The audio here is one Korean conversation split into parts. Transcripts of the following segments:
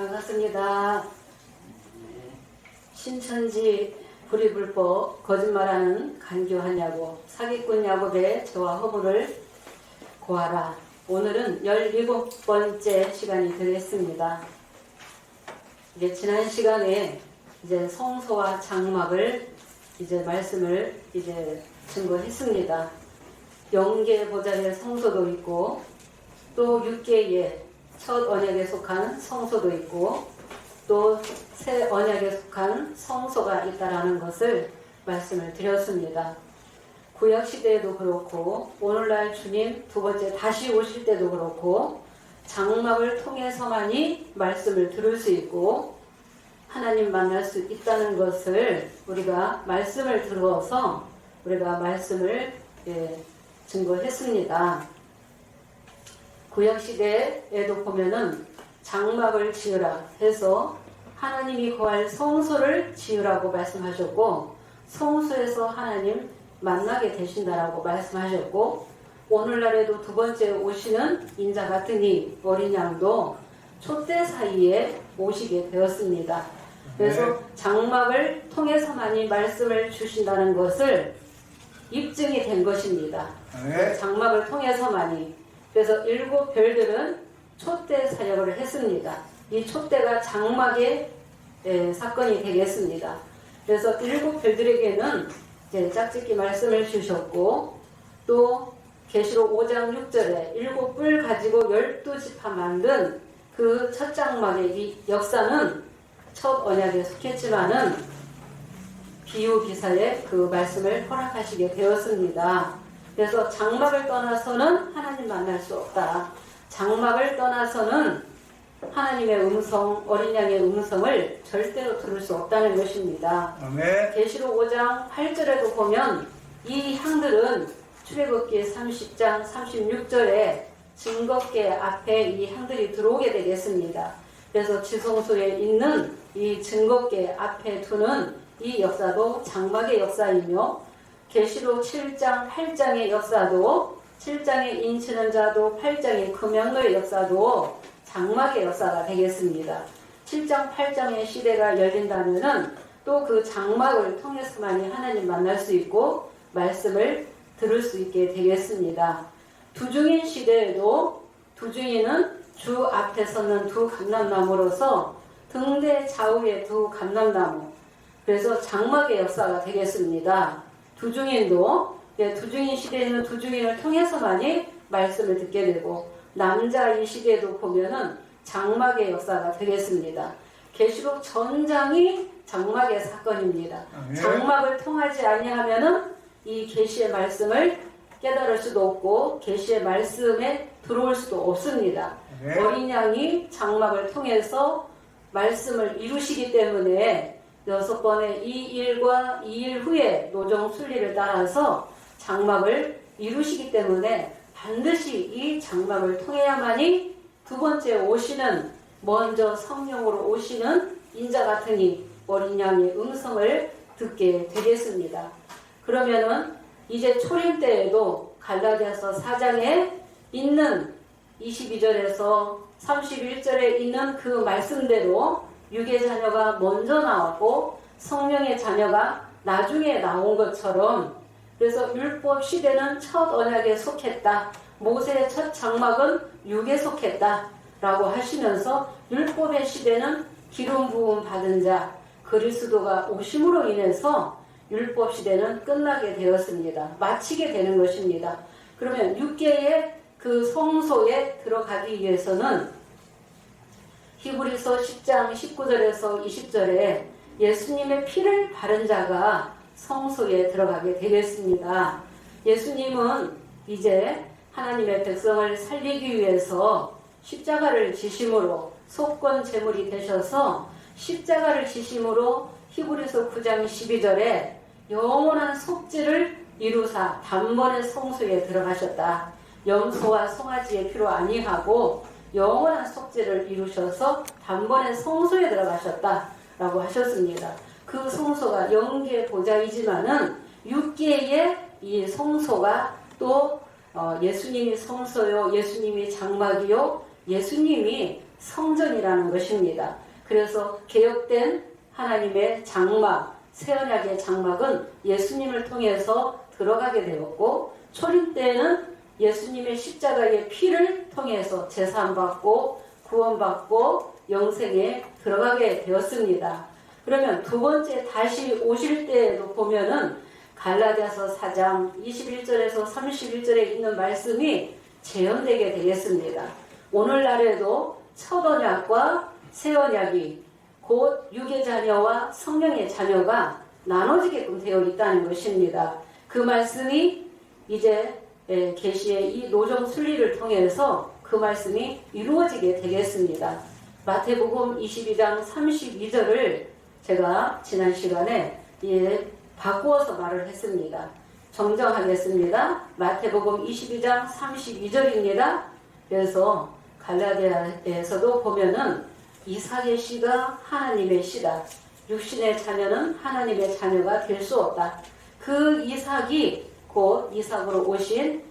반갑습니다. 신천지 불의불법 거짓말하는 간교한 야곱 사기꾼 야곱의 저와 허물을 고하라. 오늘은 17번째 시간이 되겠습니다. 지난 시간에 성소와 장막을 말씀을 증거했습니다. 영계 보좌의 성소도 있고 또 6계의 첫 언약에 속한 성소도 있고 또 새 언약에 속한 성소가 있다라는 것을 말씀을 드렸습니다. 구약시대에도 그렇고 오늘날 주님 두 번째 다시 오실 때도 그렇고 장막을 통해서만이 말씀을 들을 수 있고 하나님 만날 수 있다는 것을 우리가 말씀을 들어서 우리가 말씀을 증거했습니다. 구약시대에도 보면은 장막을 지으라 해서 하나님이 거할 성소를 지으라고 말씀하셨고 성소에서 하나님 만나게 되신다라고 말씀하셨고 오늘날에도 두 번째 오시는 인자 같은 이 어린 양도 촛대 사이에 오시게 되었습니다. 그래서 장막을 통해서만이 말씀을 주신다는 것을 입증이 된 것입니다. 장막을 통해서만이. 그래서 7별들은 촛대 사역을 했습니다. 이 촛대가 장막의 사건이 되겠습니다. 그래서 7별들에게는 짝짓기 말씀을 주셨고 또 계시록 5장 6절에 7뿔 가지고 12지파 만든 그 첫 장막의 이 역사는 첫 언약에 속했지만은 비유 기사에 그 말씀을 허락하시게 되었습니다. 그래서 장막을 떠나서는 하나님 만날 수 없다. 장막을 떠나서는 하나님의 음성, 어린 양의 음성을 절대로 들을 수 없다는 것입니다. 계시록 5장 8절에도 보면 이 향들은 출애굽기 30장 36절에 증거궤 앞에 이 향들이 들어오게 되겠습니다. 그래서 지성소에 있는 이 증거궤 앞에 두는 이 역사도 장막의 역사이며 계시록 7장 8장의 역사도 7장의 인치는 자도 8장의 금양로의 역사도 장막의 역사가 되겠습니다. 7장 8장의 시대가 열린다면은 또 그 장막을 통해서만이 하나님 만날 수 있고 말씀을 들을 수 있게 되겠습니다. 두중인 시대에도 두중인은 주 앞에 서는 두 감람나무로서 등대 좌우에 두 감람나무. 그래서 장막의 역사가 되겠습니다. 두중인도 두중인 시대에는 두중인을 통해서만이 말씀을 듣게 되고 남자 이 시대에도 보면은 장막의 역사가 되겠습니다. 계시록 전장이 장막의 사건입니다. 장막을 통하지 아니하면은 이 계시의 말씀을 깨달을 수도 없고 계시의 말씀에 들어올 수도 없습니다. 어린 양이 장막을 통해서 말씀을 이루시기 때문에 6번의 이 일과 이 일 후에 노정 순리를 따라서 장막을 이루시기 때문에 반드시 이 장막을 통해야만이 두 번째 오시는 먼저 성령으로 오시는 인자 같은 이 어린 양의 음성을 듣게 되겠습니다. 그러면은 이제 초림 때에도 갈라디아서 4장에 있는 22절에서 31절에 있는 그 말씀대로 육의 자녀가 먼저 나왔고 성령의 자녀가 나중에 나온 것처럼 그래서 율법 시대는 첫 언약에 속했다. 모세의 첫 장막은 육에 속했다. 라고 하시면서 율법의 시대는 기름 부음 받은 자 그리스도가 오심으로 인해서 율법 시대는 끝나게 되었습니다. 마치게 되는 것입니다. 그러면 6계의 그 성소에 들어가기 위해서는 히브리서 10장 19절에서 20절에 예수님의 피를 바른 자가 성소에 들어가게 되겠습니다. 예수님은 이제 하나님의 백성을 살리기 위해서 십자가를 지심으로 속건 제물이 되셔서 십자가를 지심으로 히브리서 9장 12절에 영원한 속죄를 이루사 단번에 성소에 들어가셨다. 염소와 송아지의 피로 아니하고 영원한 속죄를 이루셔서 단번에 성소에 들어가셨다 라고 하셨습니다. 그 성소가 영계 보좌이지만은 6계의 이 성소가 또 예수님이 성소요, 예수님이 장막이요, 예수님이 성전이라는 것입니다. 그래서 개혁된 하나님의 장막, 새언약의 장막은 예수님을 통해서 들어가게 되었고, 초림 때는 예수님의 십자가의 피를 통해서 제사함받고 구원받고 영생에 들어가게 되었습니다. 그러면 두 번째 다시 오실 때에도 보면은 갈라디아서 4장 21절에서 31절에 있는 말씀이 재현되게 되겠습니다. 오늘날에도 첫 언약과 새 언약이 곧 육의 자녀와 성령의 자녀가 나눠지게끔 되어 있다는 것입니다. 그 말씀이 이제 계시의 이 노정 순리를 통해서 그 말씀이 이루어지게 되겠습니다. 마태복음 22장 32절을 제가 지난 시간에 바꾸어서 말을 했습니다. 정정하겠습니다. 마태복음 22장 32절입니다. 그래서 갈라디아에서도 보면은 이삭의 씨가 하나님의 씨다. 육신의 자녀는 하나님의 자녀가 될 수 없다. 그 이삭이 곧 이삭으로 오신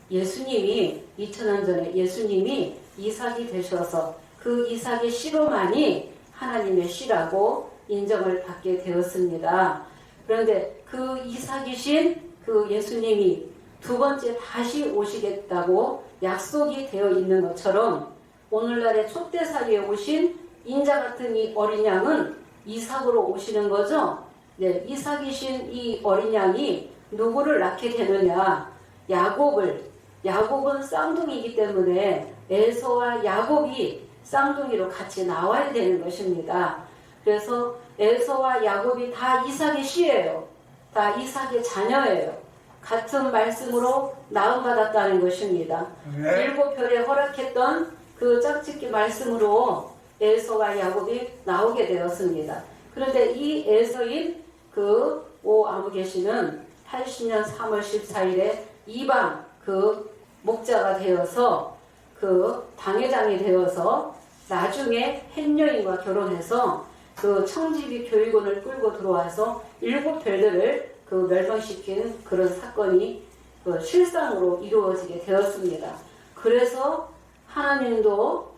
예수님이 2000년 전에 예수님이 이삭이 되셔서 그 이삭의 씨로만이 하나님의 씨라고 인정을 받게 되었습니다. 그런데 그 이삭이신 그 예수님이 두 번째 다시 오시겠다고 약속이 되어 있는 것처럼 오늘날의 촛대사리에 오신 인자 같은 이 어린 양은 이삭으로 오시는 거죠. 네, 이삭이신 이 어린 양이 누구를 낳게 되느냐? 야곱은 쌍둥이이기 때문에 에서와 야곱이 쌍둥이로 같이 나와야 되는 것입니다. 그래서 에서와 야곱이 다 이삭의 씨예요. 다 이삭의 자녀예요. 같은 말씀으로 낳음받았다는 것입니다. 네. 7별에 허락했던 그 짝짓기 말씀으로 에서와 야곱이 나오게 되었습니다. 그런데 이 에서인 그 오아무개시는 80년 3월 14일에 이방 그 목자가 되어서 그 당회장이 되어서 나중에 햇여인과 결혼해서 그 청지기 교육원을 끌고 들어와서 7별들을 그 멸망시킨 그런 사건이 그 실상으로 이루어지게 되었습니다. 그래서 하나님도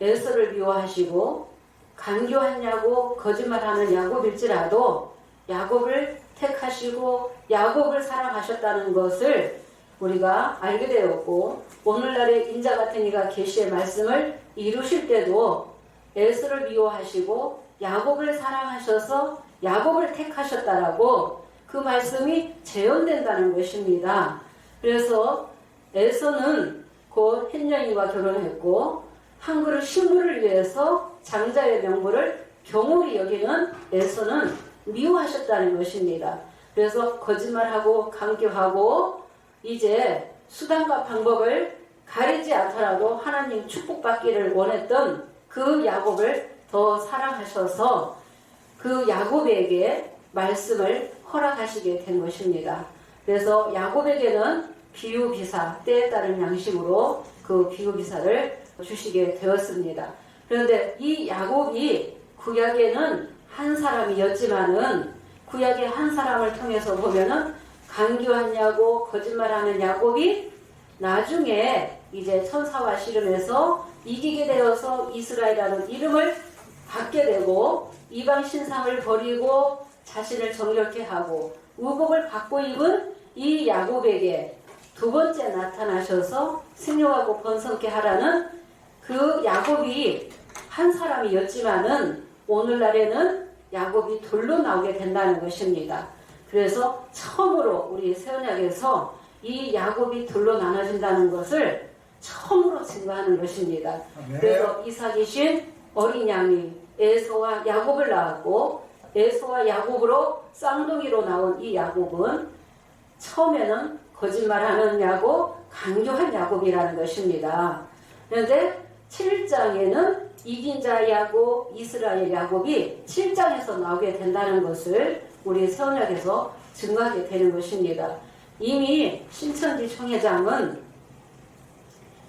에서를 미워하시고 간교하냐고 거짓말하는 야곱일지라도 야곱을 택하시고 야곱을 사랑하셨다는 것을 우리가 알게 되었고, 오늘날의 인자 같은 이가 계시의 말씀을 이루실 때도 에서를 미워하시고 야곱을 사랑하셔서 야곱을 택하셨다라고 그 말씀이 재현된다는 것입니다. 그래서 에서는 곧 햇여인과 결혼했고 한 그릇 식물을 위해서 장자의 명분을 경홀히 여기는 에서는 미워하셨다는 것입니다. 그래서 거짓말하고 강교하고 이제 수단과 방법을 가리지 않더라도 하나님 축복받기를 원했던 그 야곱을 더 사랑하셔서 그 야곱에게 말씀을 허락하시게 된 것입니다. 그래서 야곱에게는 비유비사, 때에 따른 양식으로 그 비유비사를 주시게 되었습니다. 그런데 이 야곱이 구약에는 한 사람이었지만은 구약의 한 사람을 통해서 보면은 간교한 야곱, 거짓말하는 야곱이 나중에 이제 천사와 씨름해서 이기게 되어서 이스라엘이라는 이름을 받게 되고 이방 신상을 버리고 자신을 정결케 하고 의복을 받고 입은 이 야곱에게 두 번째 나타나셔서 승용하고 번성케 하라는 그 야곱이 한 사람이었지만은 오늘날에는 야곱이 둘로 나오게 된다는 것입니다. 그래서 처음으로 우리 새언약에서 이 야곱이 둘로 나눠진다는 것을 처음으로 증거하는 것입니다. 네. 그래서 이삭이신 어린 양이 에서와 야곱을 낳았고 에서와 야곱으로 쌍둥이로 나온 이 야곱은 처음에는 거짓말하는 야곱, 강교한 야곱이라는 것입니다. 그런데 7장에는 이긴 자 야곱, 이스라엘 야곱이 7장에서 나오게 된다는 것을 우리 새언약에서 증거하게 되는 것입니다. 이미 신천지 총회장은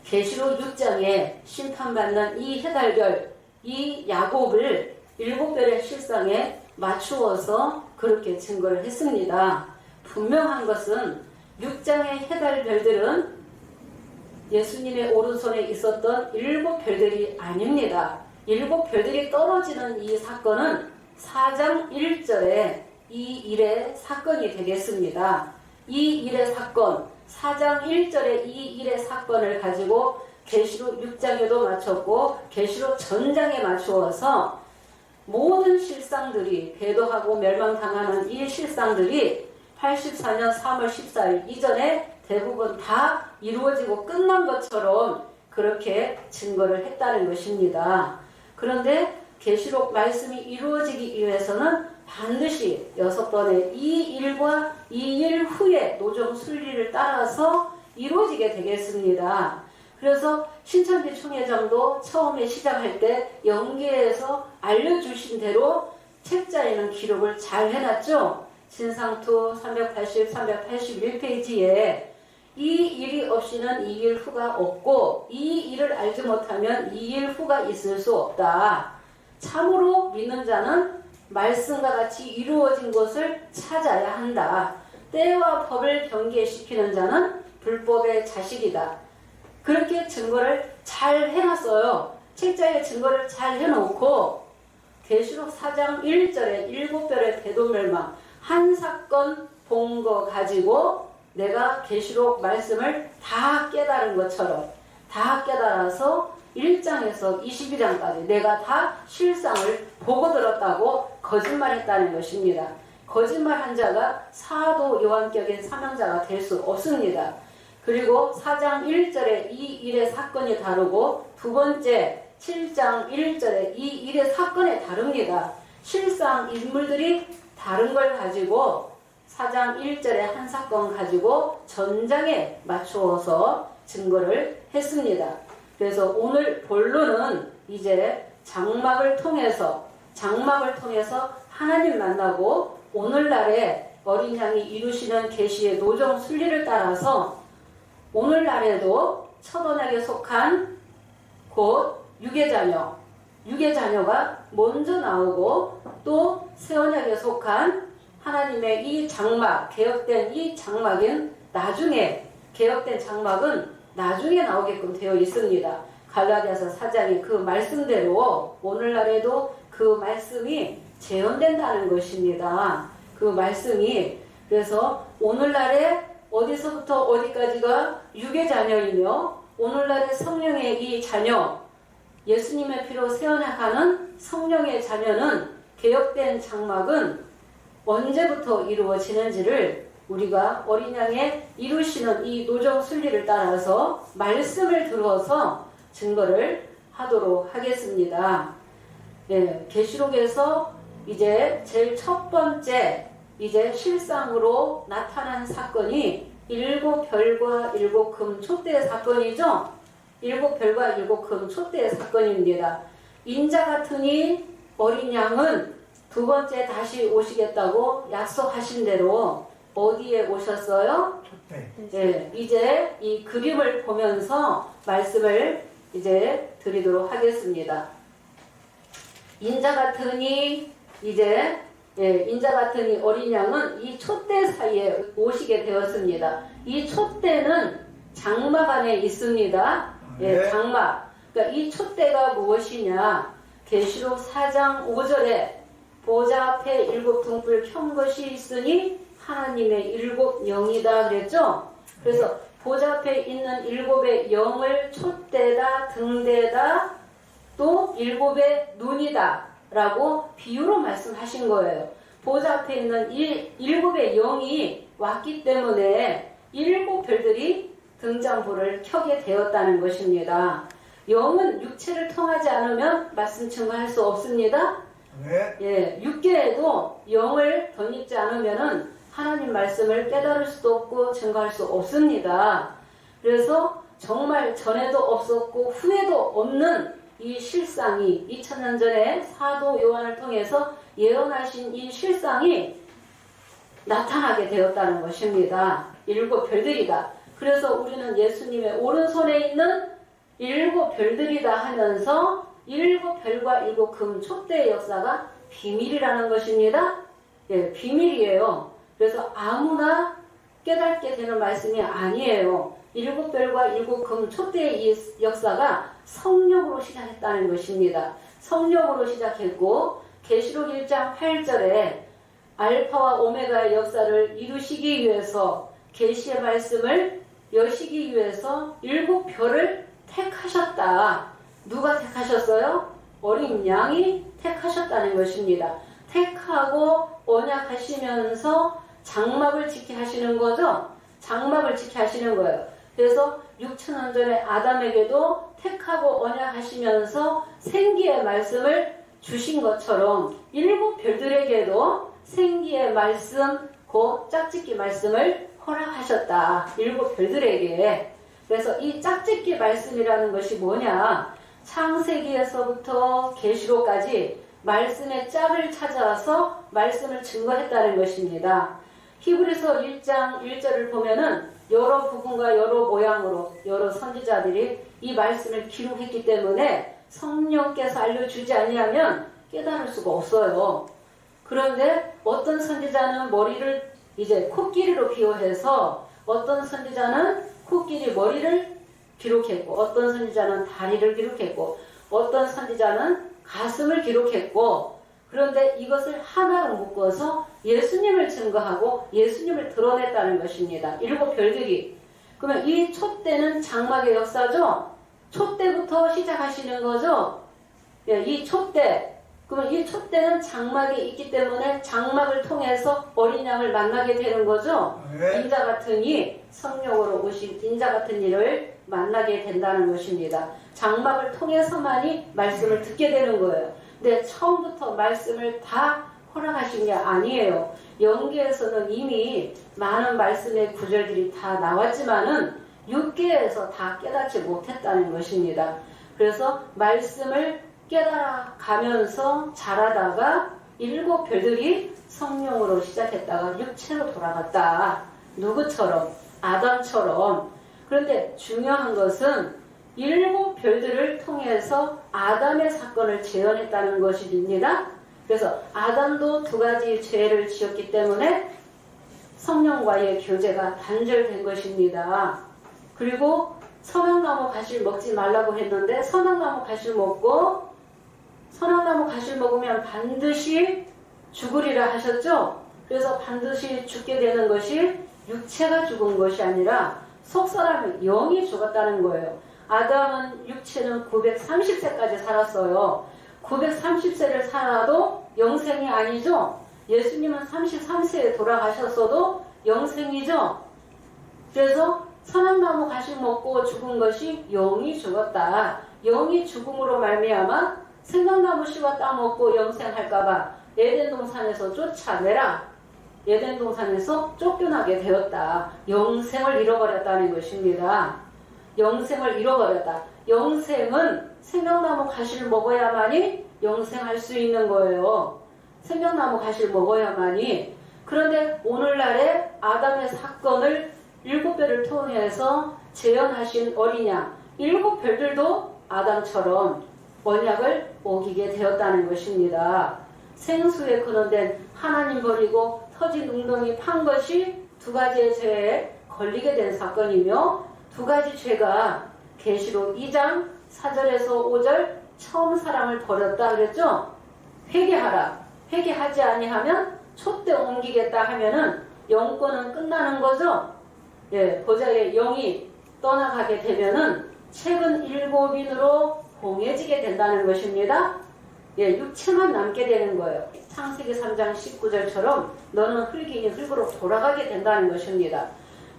계시록 6장에 심판받는 이 해달별, 이 야곱을 7별의 실상에 맞추어서 그렇게 증거를 했습니다. 분명한 것은 6장의 해달별들은 예수님의 오른손에 있었던 7별들이 아닙니다. 7별들이 떨어지는 이 사건은 4장 1절에 이 일의 사건이 되겠습니다. 이 일의 사건, 4장 1절에 이 일의 사건을 가지고 계시록 6장에도 맞췄고 계시록 전장에 맞추어서 모든 실상들이 배도하고 멸망당하는 이 실상들이 84년 3월 14일 이전에 대부분 다 이루어지고 끝난 것처럼 그렇게 증거를 했다는 것입니다. 그런데 계시록 말씀이 이루어지기 위해서는 반드시 6번의 이 일과 이 일 후에 노정 순리를 따라서 이루어지게 되겠습니다. 그래서 신천지 총회장도 처음에 시작할 때 연계해서 알려주신 대로 책자에는 기록을 잘 해놨죠. 진상투 380, 381페이지에 이 일이 없이는 이 일 후가 없고 이 일을 알지 못하면 이 일 후가 있을 수 없다. 참으로 믿는 자는 말씀과 같이 이루어진 것을 찾아야 한다. 때와 법을 경계시키는 자는 불법의 자식이다. 그렇게 증거를 잘 해놨어요. 책자에 증거를 잘 해놓고 계시록 4장 1절에 7별의 대도멸망 한 사건 본 거 가지고 내가 계시록 말씀을 다 깨달은 것처럼 다 깨달아서 1장에서 22장까지 내가 다 실상을 보고 들었다고 거짓말했다는 것입니다. 거짓말한 자가 사도 요한격인 사명자가 될 수 없습니다. 그리고 4장 1절에 이 일의 사건이 다르고 두 번째 7장 1절에 이 일의 사건이 다릅니다. 실상 인물들이 다른 걸 가지고 4장 1절에 한 사건 가지고 전장에 맞추어서 증거를 했습니다. 그래서 오늘 본론은 이제 장막을 통해서 하나님 만나고 오늘날에 어린 양이 이루시는 계시의 노정 순리를 따라서 오늘날에도 첫 언약에 속한 곧 유괴자녀가 먼저 나오고 또 새 언약에 속한 하나님의 이 장막, 개혁된 이 장막은 개혁된 장막은 나중에 나오게끔 되어 있습니다. 갈라디아서 4장이 그 말씀대로 오늘날에도 그 말씀이 재현된다는 것입니다. 그 말씀이 그래서 오늘날에 어디서부터 어디까지가 유괴자녀이며 오늘날의 성령의 이 자녀 예수님의 피로 세워나가는 성령의 자녀는 개혁된 장막은 언제부터 이루어지는지를 우리가 어린 양의 이루시는 이 노정 순리를 따라서 말씀을 들어서 증거를 하도록 하겠습니다. 예, 계시록에서 이제 제일 첫 번째 이제 실상으로 나타난 사건이 7별과 7금 촛대 사건이죠. 7별과 7금 촛대 사건입니다. 인자 같으니 어린 양은 두 번째 다시 오시겠다고 약속하신 대로 어디에 오셨어요? 네, 이제 이 그림을 보면서 말씀을 이제 드리도록 하겠습니다. 인자 같으니 어린 양은 이 촛대 사이에 오시게 되었습니다. 이 촛대는 장막 안에 있습니다. 예, 장막. 그러니까 이 촛대가 무엇이냐? 계시록 4장 5절에 보좌 앞에 7 등불 켠 것이 있으니 하나님의 7 영이다 그랬죠? 그래서 보좌 앞에 있는 7의 영을 촛대다, 등대다, 또 7의 눈이다 라고 비유로 말씀하신 거예요. 보좌 앞에 있는 7의 영이 왔기 때문에 7별들이 등장불을 켜게 되었다는 것입니다. 영은 육체를 통하지 않으면 말씀 증거할 수 없습니다. 네. 예, 육계에도 영을 덧입지 않으면은 하나님 말씀을 깨달을 수도 없고 증거할 수 없습니다. 그래서 정말 전에도 없었고 후에도 없는 이 실상이 2000년 전에 사도 요한을 통해서 예언하신 이 실상이 나타나게 되었다는 것입니다. 7별들이다. 그래서 우리는 예수님의 오른손에 있는 7별들이다 하면서 7별과 7금 촛대의 역사가 비밀이라는 것입니다. 예, 비밀이에요. 그래서 아무나 깨닫게 되는 말씀이 아니에요. 일곱 별과 일곱 금 촛대의 이 역사가 성령으로 시작했다는 것입니다. 성령으로 시작했고 계시록 1장 8절에 알파와 오메가의 역사를 이루시기 위해서 계시의 말씀을 여시기 위해서 일곱 별을 택하셨다. 누가 택하셨어요? 어린 양이 택하셨다는 것입니다. 택하고 언약하시면서 장막을 지게 하시는 거죠. 장막을 지게 하시는 거예요. 그래서 6,000년 전에 아담에게도 택하고 언약하시면서 생기의 말씀을 주신 것처럼 일곱 별들에게도 생기의 말씀, 그 짝짓기 말씀을 허락하셨다. 일곱 별들에게. 그래서 이 짝짓기 말씀이라는 것이 뭐냐? 창세기에서부터 계시록까지 말씀의 짝을 찾아서 말씀을 증거했다는 것입니다. 히브리서 1장 1절을 보면은 여러 부분과 여러 모양으로 여러 선지자들이 이 말씀을 기록했기 때문에 성령께서 알려주지 아니하면 깨달을 수가 없어요. 그런데 어떤 선지자는 머리를 이제 코끼리로 비유해서 어떤 선지자는 코끼리 머리를 기록했고 어떤 선지자는 다리를 기록했고 어떤 선지자는 가슴을 기록했고 그런데 이것을 하나로 묶어서 예수님을 증거하고 예수님을 드러냈다는 것입니다. 일곱 별들이. 그러면 이 촛대는 장막의 역사죠? 촛대부터 시작하시는 거죠? 예, 이 촛대. 그러면 이 촛대는 장막에 있기 때문에 장막을 통해서 어린 양을 만나게 되는 거죠? 네. 인자 같은 이 성령으로 오신 인자 같은 이를 만나게 된다는 것입니다. 장막을 통해서만이 말씀을 듣게 되는 거예요. 근데 처음부터 말씀을 다 허락하신 게 아니에요. 영계에서는 이미 많은 말씀의 구절들이 다 나왔지만은 육계에서 다 깨닫지 못했다는 것입니다. 그래서 말씀을 깨달아 가면서 자라다가 일곱 별들이 성령으로 시작했다가 육체로 돌아갔다. 누구처럼? 아담처럼. 그런데 중요한 것은 일곱 별들을 통해서 아담의 사건을 재현했다는 것입니다. 그래서 아담도 두 가지 죄를 지었기 때문에 성령과의 교제가 단절된 것입니다. 그리고 선악나무 가시를 먹지 말라고 했는데 선악나무 가시를 먹고 선악나무 가시를 먹으면 반드시 죽으리라 하셨죠? 그래서 반드시 죽게 되는 것이 육체가 죽은 것이 아니라 속사람은 영이 죽었다는 거예요. 아담은 육체는 930세까지 살았어요. 930세를 살아도 영생이 아니죠? 예수님은 33세에 돌아가셨어도 영생이죠? 그래서 선악나무 가시 먹고 죽은 것이 영이 죽었다. 영이 죽음으로 말미암아 생명나무 씨와 따먹고 영생할까봐 에덴 동산에서 쫓아내라. 에덴 동산에서 쫓겨나게 되었다. 영생을 잃어버렸다는 것입니다. 영생을 잃어버렸다. 영생은 생명나무 가시를 먹어야만이 영생할 수 있는 거예요. 생명나무 가시를 먹어야만이. 그런데 오늘날의 아담의 사건을 일곱 별을 통해서 재현하신 어린 양, 일곱 별들도 아담처럼 언약을 어기게 되었다는 것입니다. 생수에 근원된 하나님 버리고 터진 웅덩이 판 것이 두 가지의 죄에 걸리게 된 사건이며 두 가지 죄가 계시록 2장 4절에서 5절 처음 사랑을 버렸다 그랬죠? 회개하라. 회개하지 아니하면 촛대 옮기겠다 하면은 영권은 끝나는 거죠? 예, 보좌의 영이 떠나가게 되면은 책은 일곱인으로 봉해지게 된다는 것입니다. 예, 육체만 남게 되는 거예요. 창세기 3장 19절처럼 너는 흙이니 흙으로 돌아가게 된다는 것입니다.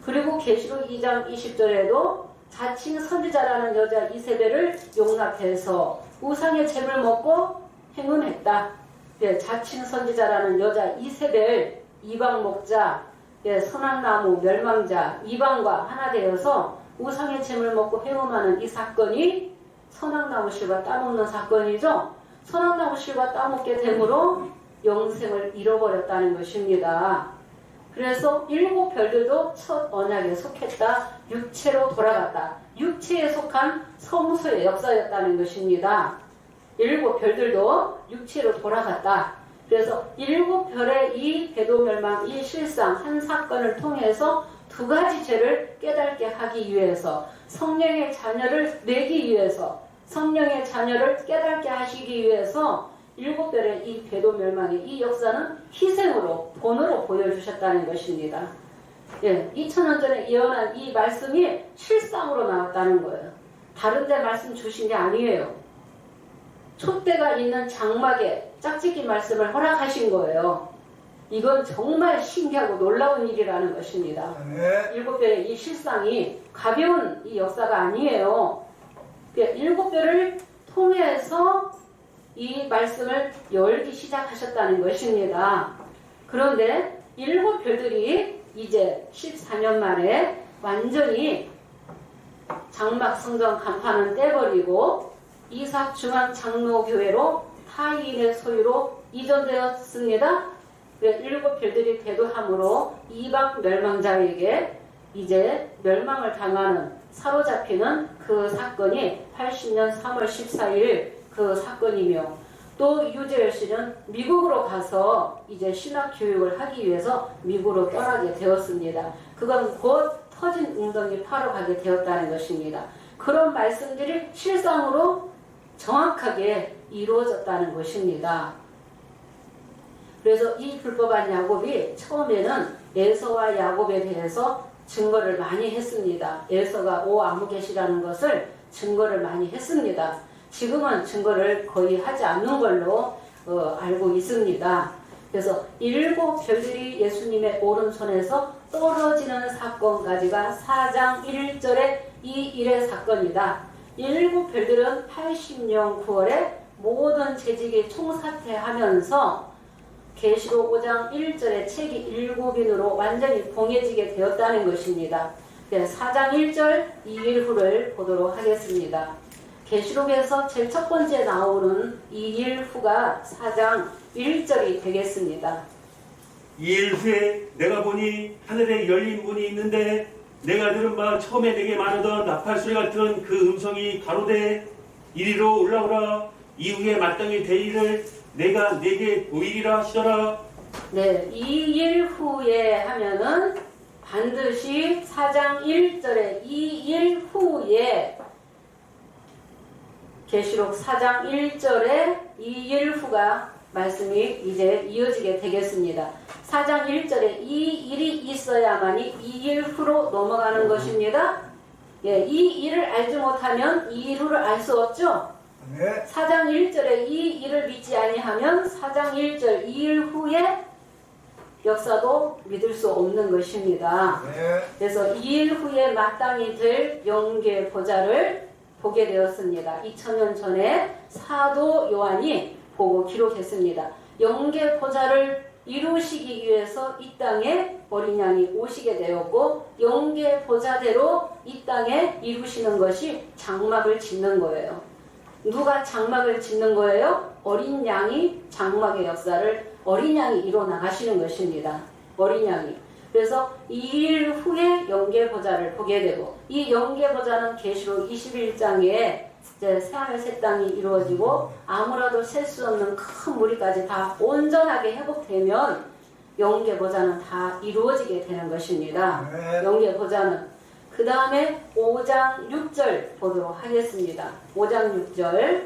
그리고 계시록 2장 20절에도 자칭 선지자라는 여자 이세벨을 용납해서 우상의 잼을 먹고 행음했다. 예, 자칭 선지자라는 여자 이세벨, 이방 목자, 예, 선악나무 멸망자, 이방과 하나 되어서 우상의 잼을 먹고 행음하는 이 사건이 선악나무 씨가 따먹는 사건이죠. 선악나무 씨가 따먹게 되므로 영생을 잃어버렸다는 것입니다. 그래서 일곱 별들도 첫 언약에 속했다. 육체로 돌아갔다. 육체에 속한 성소의 역사였다는 것입니다. 일곱 별들도 육체로 돌아갔다. 그래서 일곱 별의 이 배도멸망, 이 실상 한 사건을 통해서 두 가지 죄를 깨닫게 하기 위해서, 성령의 자녀를 내기 위해서, 성령의 자녀를 깨닫게 하시기 위해서 일곱 별의 이 배도 멸망의 이 역사는 희생으로, 본으로 보여주셨다는 것입니다. 예, 2000년 전에 예언한 이 말씀이 실상으로 나왔다는 거예요. 다른 데 말씀 주신 게 아니에요. 촛대가 있는 장막에 짝짓기 말씀을 허락하신 거예요. 이건 정말 신기하고 놀라운 일이라는 것입니다. 네. 일곱 별의 이 실상이 가벼운 이 역사가 아니에요. 일곱 별을 통해서 이 말씀을 열기 시작하셨다는 것입니다. 그런데 일곱 별들이 이제 14년 만에 완전히 장막 성전 간판은 떼버리고 이삭 중앙 장로교회로 타인의 소유로 이전되었습니다. 일곱 별들이 대도함으로 이방 멸망자에게 이제 멸망을 당하는, 사로잡히는 그 사건이 80년 3월 14일 그 사건이며, 또 유재열 씨는 미국으로 가서 이제 신학 교육을 하기 위해서 미국으로 떠나게 되었습니다. 그건 곧 터진 웅덩이 파로 가게 되었다는 것입니다. 그런 말씀들이 실상으로 정확하게 이루어졌다는 것입니다. 그래서 이 불법한 야곱이 처음에는 에서와 야곱에 대해서 증거를 많이 했습니다. 에서가 오아무겟이라는 것을 증거를 많이 했습니다. 지금은 증거를 거의 하지 않는 걸로 알고 있습니다. 그래서 일곱 별들이 예수님의 오른손에서 떨어지는 사건까지가 4장 1절의 이 일의 사건이다. 일곱 별들은 80년 9월에 모든 재직이 총사퇴하면서 계시록 5장 1절의 책이 일곱인으로 완전히 봉해지게 되었다는 것입니다. 4장 1절 이 일후를 보도록 하겠습니다. 계시록에서 제일 첫 번째 나오는 이 일후가 4장 1절이 되겠습니다. 이 일 후에 내가 보니 하늘에 열린 문이 있는데 내가 들은 바 처음에 내게 말하던 나팔소리 같은 그 음성이 가로되 이리로 올라오라. 이후에 마땅히 되리를 내가 내게 보이리라 하시더라. 네, 이 일 후에 하면은 반드시 4장 1절에 이 일 후에, 계시록 4장 1절에 이 일 후가 말씀이 이제 이어지게 되겠습니다. 4장 1절에 이 일이 있어야만이 이 일 후로 넘어가는 것입니다. 예, 이 일을 알지 못하면 이 일 후를 알 수 없죠. 네. 4장 1절에 이 일을 믿지 아니하면 4장 1절 이 일 후에 역사도 믿을 수 없는 것입니다. 네. 그래서 이 일 후에 마땅히 될 영계 보좌를 보게 되었습니다. 2000년 전에 사도 요한이 보고 기록했습니다. 영계 보좌를 이루시기 위해서 이 땅에 어린 양이 오시게 되었고, 영계 보좌대로 이 땅에 이루시는 것이 장막을 짓는 거예요. 누가 장막을 짓는 거예요? 어린 양이 장막의 역사를 어린 양이 이뤄 나가시는 것입니다. 어린 양이. 그래서 이 일 후에 영계 보좌를 보게 되고, 이 영계 보좌는 계시록 21장에 이제 새하늘 새 땅이 이루어지고 아무라도 셀 수 없는 큰 무리까지 다 온전하게 회복되면 영계 보좌는 다 이루어지게 되는 것입니다. 네. 영계 보좌는. 그 다음에 5장 6절 보도록 하겠습니다. 5장 6절.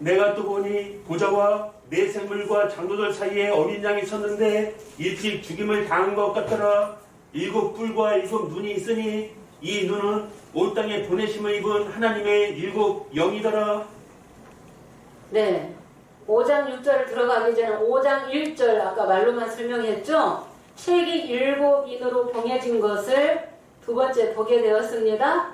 내가 또 보니 보좌와 내 생물과 장로들 사이에 어린 양이 섰는데 일찍 죽임을 당한 것 같더라. 일곱 뿔과 일곱 눈이 있으니 이 눈은 온 땅에 보내심을 입은 하나님의 일곱 영이더라. 네. 5장 6절을 들어가기 전에 5장 1절 아까 말로만 설명했죠? 책이 일곱 인으로 봉해진 것을 두 번째 보게 되었습니다.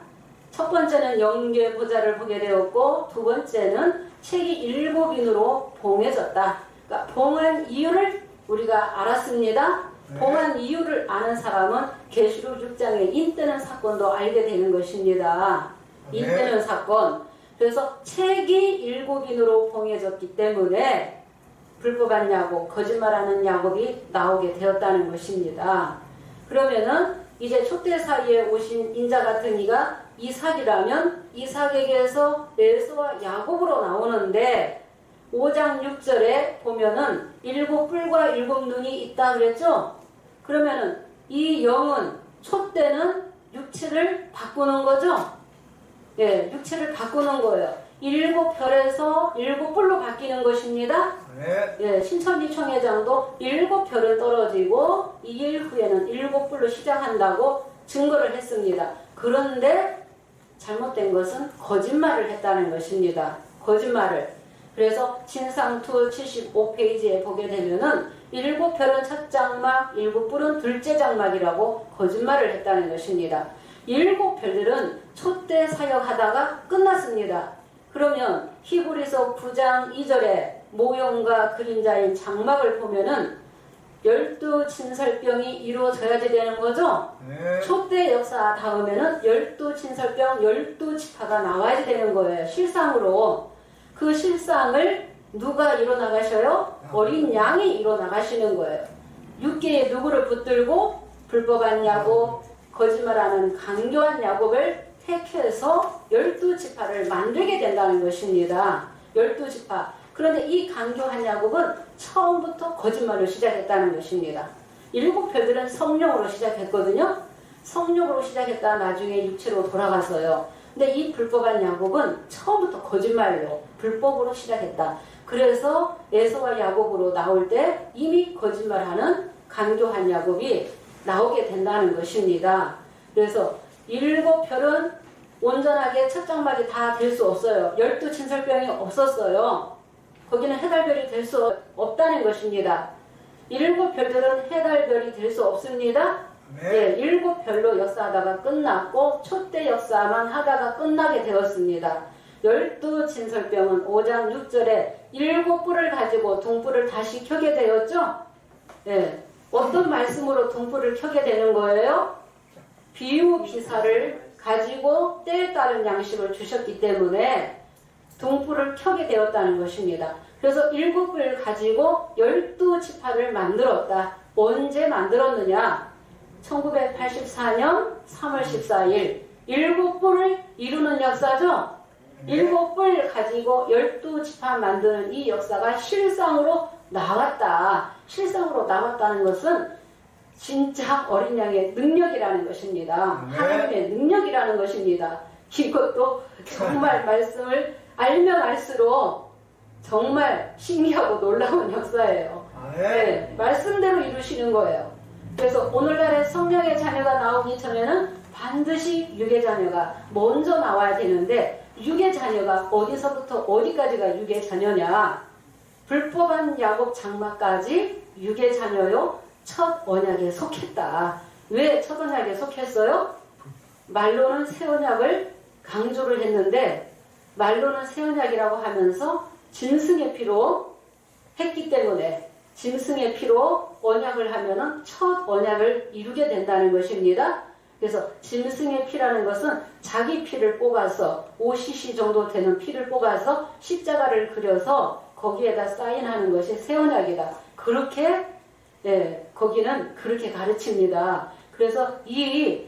첫 번째는 영계 보좌를 보게 되었고, 두 번째는 책이 일곱 인으로 봉해졌다. 그러니까 봉한 이유를 우리가 알았습니다. 네. 봉한 이유를 아는 사람은 계시록 6장의 인뜨는 사건도 알게 되는 것입니다. 네. 인뜨는 사건. 그래서 책이 일곱인으로 봉해졌기 때문에 불법한 야곱, 거짓말하는 야곱이 나오게 되었다는 것입니다. 그러면은 이제 촛대 사이에 오신 인자 같은 이가 이삭이라면 이삭에게서 에서와 야곱으로 나오는데 5장 6절에 보면은 일곱 뿔과 일곱 눈이 있다 그랬죠? 그러면은 이 영은 초 때는 육체를 바꾸는 거죠. 예, 육체를 바꾸는 거예요. 7별에서 7뿔로 바뀌는 것입니다. 네. 예, 신천지 총회장도 7별은 떨어지고 2일 후에는 7뿔로 시작한다고 증거를 했습니다. 그런데 잘못된 것은 거짓말을 했다는 것입니다. 거짓말을. 그래서 진상투 75페이지에 보게 되면은 7별은 첫 장막, 7뿔은 둘째 장막이라고 거짓말을 했다는 것입니다. 7별들은 초 때 사역하다가 끝났습니다. 그러면 히브리서 9장 2절에 모형과 그림자인 장막을 보면은 12진설병이 이루어져야지 되는 거죠. 네. 초대 역사 다음에는 12진설병 12지파가 나와야 되는 거예요. 실상으로. 그 실상을 누가 이뤄나가셔요? 어린 양이 이뤄나가시는 거예요. 6개의 누구를 붙들고 불법한 야곱, 거짓말하는 강교한 야곱을 택해서 12지파를 만들게 된다는 것입니다. 12지파. 그런데 이 강교한 야곱은 처음부터 거짓말을 시작했다는 것입니다. 7별들은 성령으로 시작했거든요. 성령으로 시작했다 나중에 육체로 돌아가서요. 근데 이 불법한 야곱은 처음부터 거짓말로 불법으로 시작했다. 그래서 에서와 야곱으로 나올 때 이미 거짓말하는 강교한 야곱이 나오게 된다는 것입니다. 그래서 7별은 온전하게 첫 장막이 다 될 수 없어요. 12진설병이 없었어요. 거기는 해달별이 될 수 없다는 것입니다. 7별들은 해달별이 될 수 없습니다. 네. 7별로 역사하다가 끝났고 초대 역사만 하다가 끝나게 되었습니다. 12진설병은 5장 6절에 7뿔을 가지고 동뿔을 다시 켜게 되었죠. 네. 어떤 말씀으로 동뿔을 켜게 되는 거예요? 비유 기사를 가지고 때에 따른 양식을 주셨기 때문에 동뿔을 켜게 되었다는 것입니다. 그래서 7뿔을 가지고 12지파를 만들었다. 언제 만들었느냐? 1984년 3월 14일 7뿔을 이루는 역사죠. 7뿔 가지고 12지파 만드는 이 역사가 실상으로 나왔다. 실상으로 나왔다는 것은 진짜 어린 양의 능력이라는 것입니다. 네. 하나님의 능력이라는 것입니다. 이것도 정말 말씀을 알면 알수록 정말 신기하고 놀라운 역사예요. 네, 말씀대로 이루시는 거예요. 그래서 오늘날의 성령의 자녀가 나오기 전에는 반드시 육의 자녀가 먼저 나와야 되는데 육의 자녀가 어디서부터 어디까지가 육의 자녀냐? 불법한 야곱 장막까지 육의 자녀요. 첫 언약에 속했다. 왜 첫 언약에 속했어요? 말로는 새 언약을 강조를 했는데 말로는 새 언약이라고 하면서 짐승의 피로 했기 때문에 짐승의 피로 언약을 하면은 첫 언약을 이루게 된다는 것입니다. 그래서 짐승의 피라는 것은 자기 피를 뽑아서 5cc 정도 되는 피를 뽑아서 십자가를 그려서 거기에다 사인하는 것이 새 언약이다. 그렇게 거기는 그렇게 가르칩니다. 그래서 이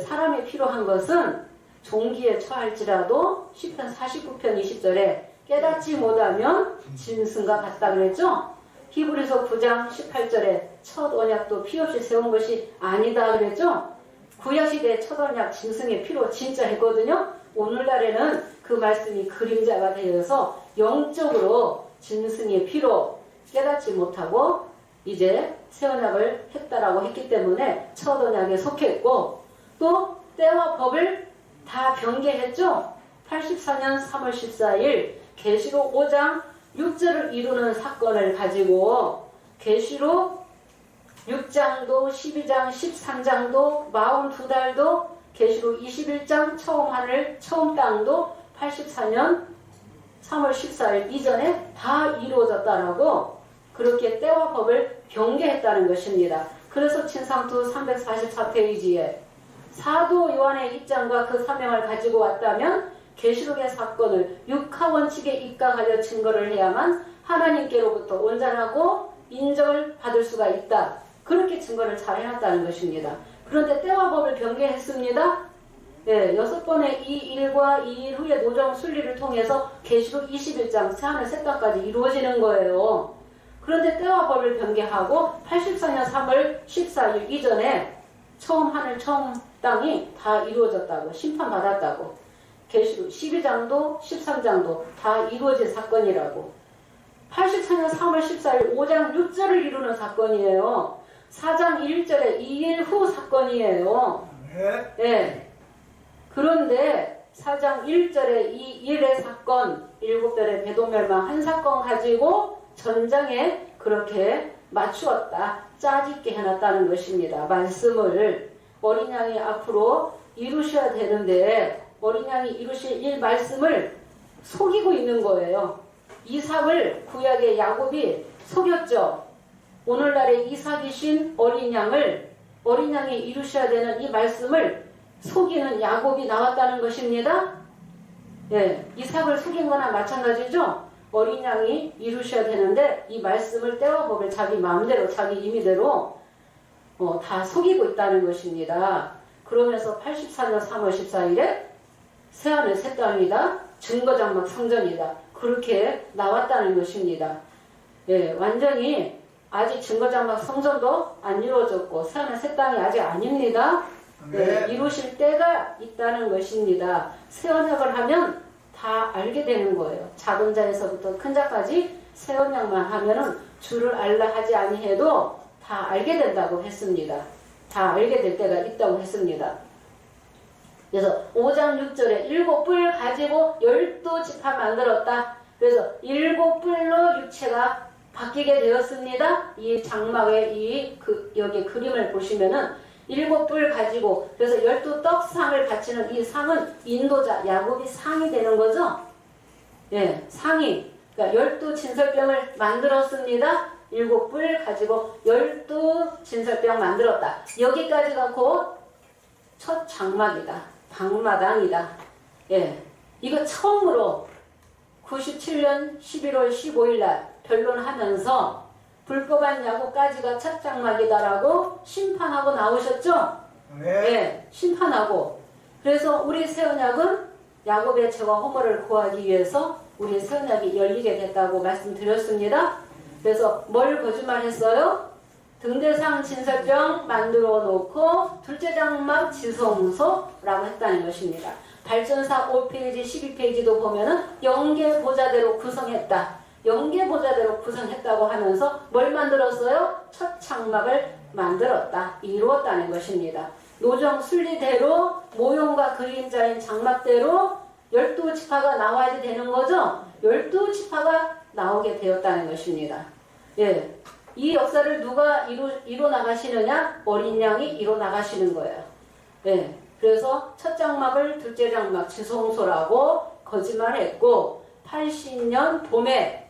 사람이 필요한 것은 종기에 처할지라도 시편 49편 20절에 깨닫지 못하면 짐승과 같다 그랬죠. 히브리서 9장 18절에 첫 언약도 피 없이 세운 것이 아니다 그랬죠. 구약시대의 첫 언약 짐승의 피로 진짜 했거든요. 오늘날에는 그 말씀이 그림자가 되어서 영적으로 짐승의 피로 깨닫지 못하고 이제 새 언약을 했다라고 했기 때문에 첫 언약에 속했고 또 때와 법을 다 변개했죠. 84년 3월 14일 계시록 5장 6절을 이루는 사건을 가지고 계시록 6장도 12장 13장도 42달도 계시록 21장 처음 하늘 처음 땅도 84년 3월 14일 이전에 다 이루어졌다라고 그렇게 때와 법을 변개했다는 것입니다. 그래서 친상투 344페이지에 사도 요한의 입장과 그 사명을 가지고 왔다면 계시록의 사건을 육하원칙에 입각하여 증거를 해야만 하나님께로부터 온전하고 인정을 받을 수가 있다. 그렇게 증거를 잘 해놨다는 것입니다. 그런데 때와 법을 변개했습니다. 6번의 이 일과 이 일 후의 노정 순리를 통해서 계시록 21장 새하늘 새 땅까지 이루어지는 거예요. 그런데 때와 법을 변개하고 84년 3월 14일 이전에 처음 하늘 처음 땅이 다 이루어졌다고 심판받았다고 계시록 12장도 13장도 다 이루어진 사건이라고 84년 3월 14일 5장 6절을 이루는 사건이에요. 4장 1절에 2일 후 사건이에요. 네. 그런데 4장 1절에 이 일의 사건 7별의 배도멸망 한 사건 가지고 전장에 그렇게 맞추었다. 짜집게 해놨다는 것입니다. 말씀을 어린 양이 앞으로 이루셔야 되는데 어린 양이 이루실 이 말씀을 속이고 있는 거예요. 이삭을 구약의 야곱이 속였죠. 오늘날의 이삭이신 어린 양이 이루셔야 되는 이 말씀을 속이는 야곱이 나왔다는 것입니다. 예, 이삭을 속인 거나 마찬가지죠. 어린 양이 이루셔야 되는데 이 말씀을 때와 법을 자기 마음대로 자기 임의대로 다 속이고 있다는 것입니다. 그러면서 84년 3월 14일에 새하늘 새 땅이다. 증거장막 성전이다. 그렇게 나왔다는 것입니다. 예, 완전히 아직 증거장막 성전도 안 이루어졌고 새하늘 새 땅이 아직 아닙니다. 네, 이루실 때가 있다는 것입니다. 새 언약을 하면 다 알게 되는 거예요. 작은 자에서부터 큰 자까지 새 언약만 하면은 주를 알라 하지 아니해도 다 알게 된다고 했습니다. 다 알게 될 때가 있다고 했습니다. 그래서 5장 6절에 7뿔 가지고 12지파 만들었다. 그래서 7뿔로 육체가 바뀌게 되었습니다. 이 장막의 여기 그림을 보시면은 7뿔 가지고 그래서 12떡상을 바치는 이 상은 인도자 야곱이 상이 되는 거죠. 예, 상이. 그러니까 12진설병을 만들었습니다. 7뿔 가지고 12진설병 만들었다. 여기까지가 곧 첫 장막이다. 방마당이다. 예, 이거 처음으로 97년 11월 15일 날 변론하면서 불법한 야곱까지가 첫 장막이다라고 심판하고 나오셨죠? 네. 예, 심판하고. 그래서 우리 새 언약은 야곱의 죄와 허물을 구하기 위해서 우리 새 언약이 열리게 됐다고 말씀드렸습니다. 그래서 뭘 거짓말했어요? 등대상 진설병 만들어 놓고 둘째 장막 지성소라고 했다는 것입니다. 발전사 5페이지 12페이지도 보면은 영계보좌대로 구성했다. 영계보좌대로 구성했다고 하면서 뭘 만들었어요? 첫 장막을 만들었다. 이루었다는 것입니다. 노정 순리대로 모형과 그림자인 장막대로 12지파가 나와야 되는 거죠. 12지파가 나오게 되었다는 것입니다. 예, 이 역사를 누가 이뤄 나가시느냐? 어린 양이 이뤄 나가시는 거예요. 예, 그래서 첫 장막을 둘째 장막 지성소라고 거짓말했고 80년 봄에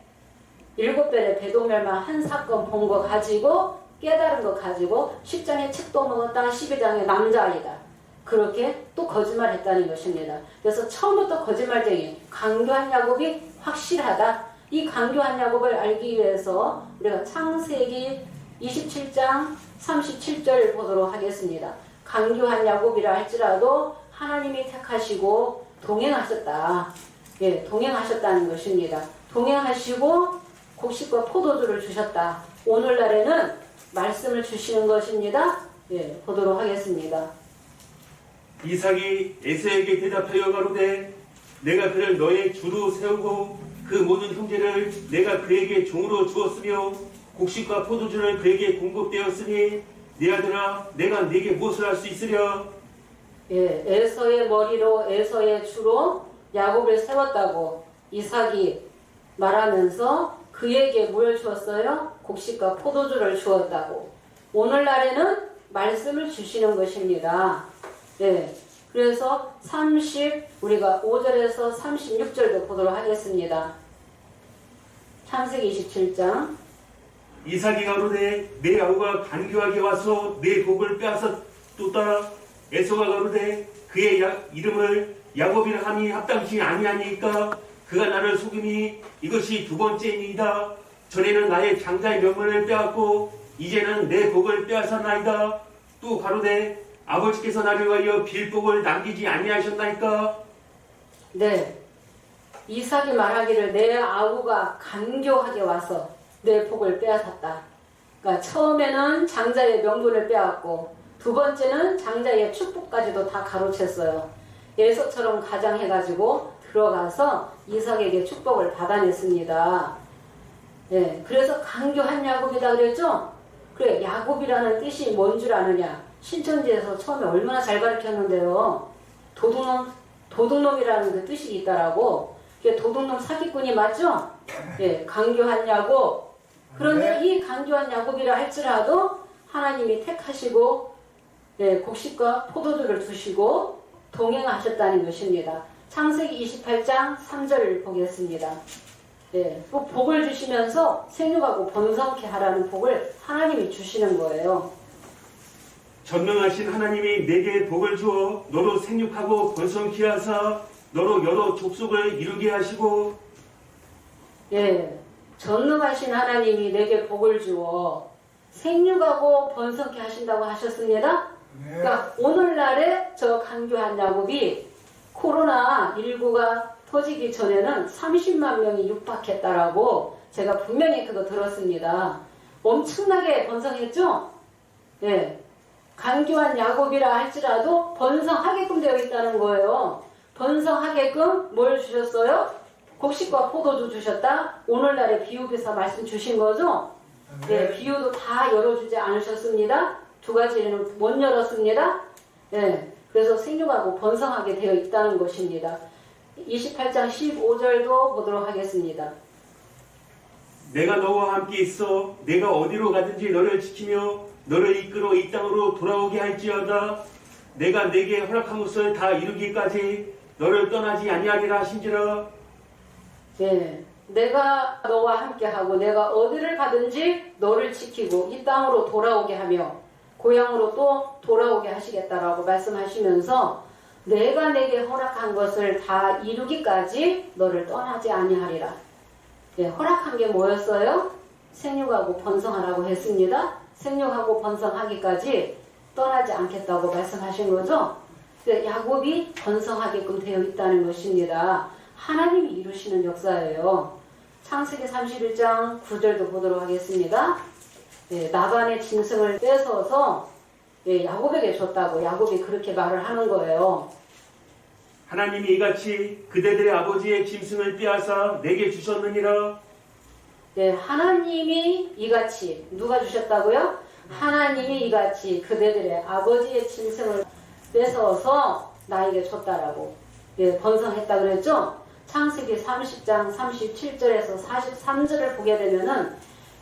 7별의 배도멸망 한 사건 본 거 가지고 깨달은 거 가지고 10장에 책도 먹었다 12장에 남자아이다. 그렇게 또 거짓말했다는 것입니다. 그래서 처음부터 거짓말쟁이 강교한 야곱이 확실하다. 이 강교한 야곱을 알기 위해서 우리가 창세기 27장 37절을 보도록 하겠습니다. 강교한 야곱이라 할지라도 하나님이 택하시고 동행하셨다. 예, 동행하셨다는 것입니다. 동행하시고 곡식과 포도주를 주셨다. 오늘날에는 말씀을 주시는 것입니다. 예, 보도록 하겠습니다. 이삭이 에서에게 대답하여 가로되 내가 그를 너의 주로 세우고 그 모든 형제를 내가 그에게 종으로 주었으며 곡식과 포도주를 그에게 공급되었으니 네 아들아 내가 네게 무엇을 할 수 있으랴. 예, 에서의 머리로 에서의 주로 야곱을 세웠다고 이삭이 말하면서 그에게 뭘 주었어요? 곡식과 포도주를 주었다고. 오늘날에는 말씀을 주시는 것입니다. 예, 그래서 우리가 5절에서 36절도 보도록 하겠습니다. 창세기 27장. 이삭이 가로되 내 아우가 간교하게 와서 내 복을 빼앗았도다. 에서가 가로되 그의 이름을 야곱이라 함이 합당치 아니하니까 그가 나를 속임이 이것이 두 번째이니이다. 전에는 나의 장자의 명분을 빼앗고 이제는 내 복을 빼앗았나이다. 또 가로되 아버지께서 나를 위하여 빌 복을 남기지 아니하셨나이까. 네, 이삭이 말하기를 내 아우가 간교하게 와서 내 복을 빼앗았다. 그러니까 처음에는 장자의 명분을 빼앗고 두 번째는 장자의 축복까지도 다 가로챘어요. 에서처럼 가장해가지고 들어가서 이삭에게 축복을 받아냈습니다. 예, 그래서 강교한 야곱이다 그랬죠? 그래, 야곱이라는 뜻이 뭔 줄 아느냐? 신천지에서 처음에 얼마나 잘 가르쳤는데요. 도둑놈이라는 그 뜻이 있다라고. 도둑놈 사기꾼이 맞죠? 예, 강교한 야곱. 그런데 이 강교한 야곱이라 할지라도 하나님이 택하시고, 예, 곡식과 포도주를 두시고 동행하셨다는 것입니다. 창세기 28장 3절 보겠습니다. 예, 그 복을 주시면서 생육하고 번성케 하라는 복을 하나님이 주시는 거예요. 전능하신 하나님이 내게 복을 주어 너로 생육하고 번성케 하사 너로 여러 족속을 이루게 하시고. 예, 전능하신 하나님이 내게 복을 주어 생육하고 번성케 하신다고 하셨습니다. 그러니까 오늘날에 저 강교한 야곱이 코로나19가 터지기 전에는 30만 명이 육박했다라고 제가 분명히 그거 들었습니다. 엄청나게 번성했죠? 예. 강교한 야곱이라 할지라도 번성하게끔 되어 있다는 거예요. 번성하게끔 뭘 주셨어요? 곡식과 포도주 주셨다? 오늘날에 비유기사 말씀 주신 거죠? 네, 비유도 다 열어주지 않으셨습니다. 두 가지는 못 열었습니다. 네, 그래서 생육하고 번성하게 되어 있다는 것입니다. 28장 15절도 보도록 하겠습니다. 내가 너와 함께 있어 내가 어디로 가든지 너를 지키며 너를 이끌어 이 땅으로 돌아오게 할지어다. 내가 내게 허락한 것을 다 이루기까지 너를 떠나지 아니하리라 하신지라. 네, 내가 너와 함께하고 내가 어디를 가든지 너를 지키고 이 땅으로 돌아오게 하며 고향으로 또 돌아오게 하시겠다라고 말씀하시면서 내가 내게 허락한 것을 다 이루기까지 너를 떠나지 아니하리라. 네, 허락한 게 뭐였어요? 생육하고 번성하라고 했습니다. 생육하고 번성하기까지 떠나지 않겠다고 말씀하신 거죠. 야곱이 번성하게끔 되어 있다는 것입니다. 하나님이 이루시는 역사예요. 창세기 31장 9절도 보도록 하겠습니다. 예, 나반의 짐승을 뺏어서 야곱에게 줬다고 야곱이 그렇게 말을 하는 거예요. 하나님이 이같이 그대들의 아버지의 짐승을 빼앗아 내게 주셨느니라. 네, 하나님이 이같이 누가 주셨다고요? 하나님이 이같이 그대들의 아버지의 짐승을 뺏어서 나에게 줬다라고 번성했다 그랬죠? 창세기 30장 37절에서 43절을 보게 되면은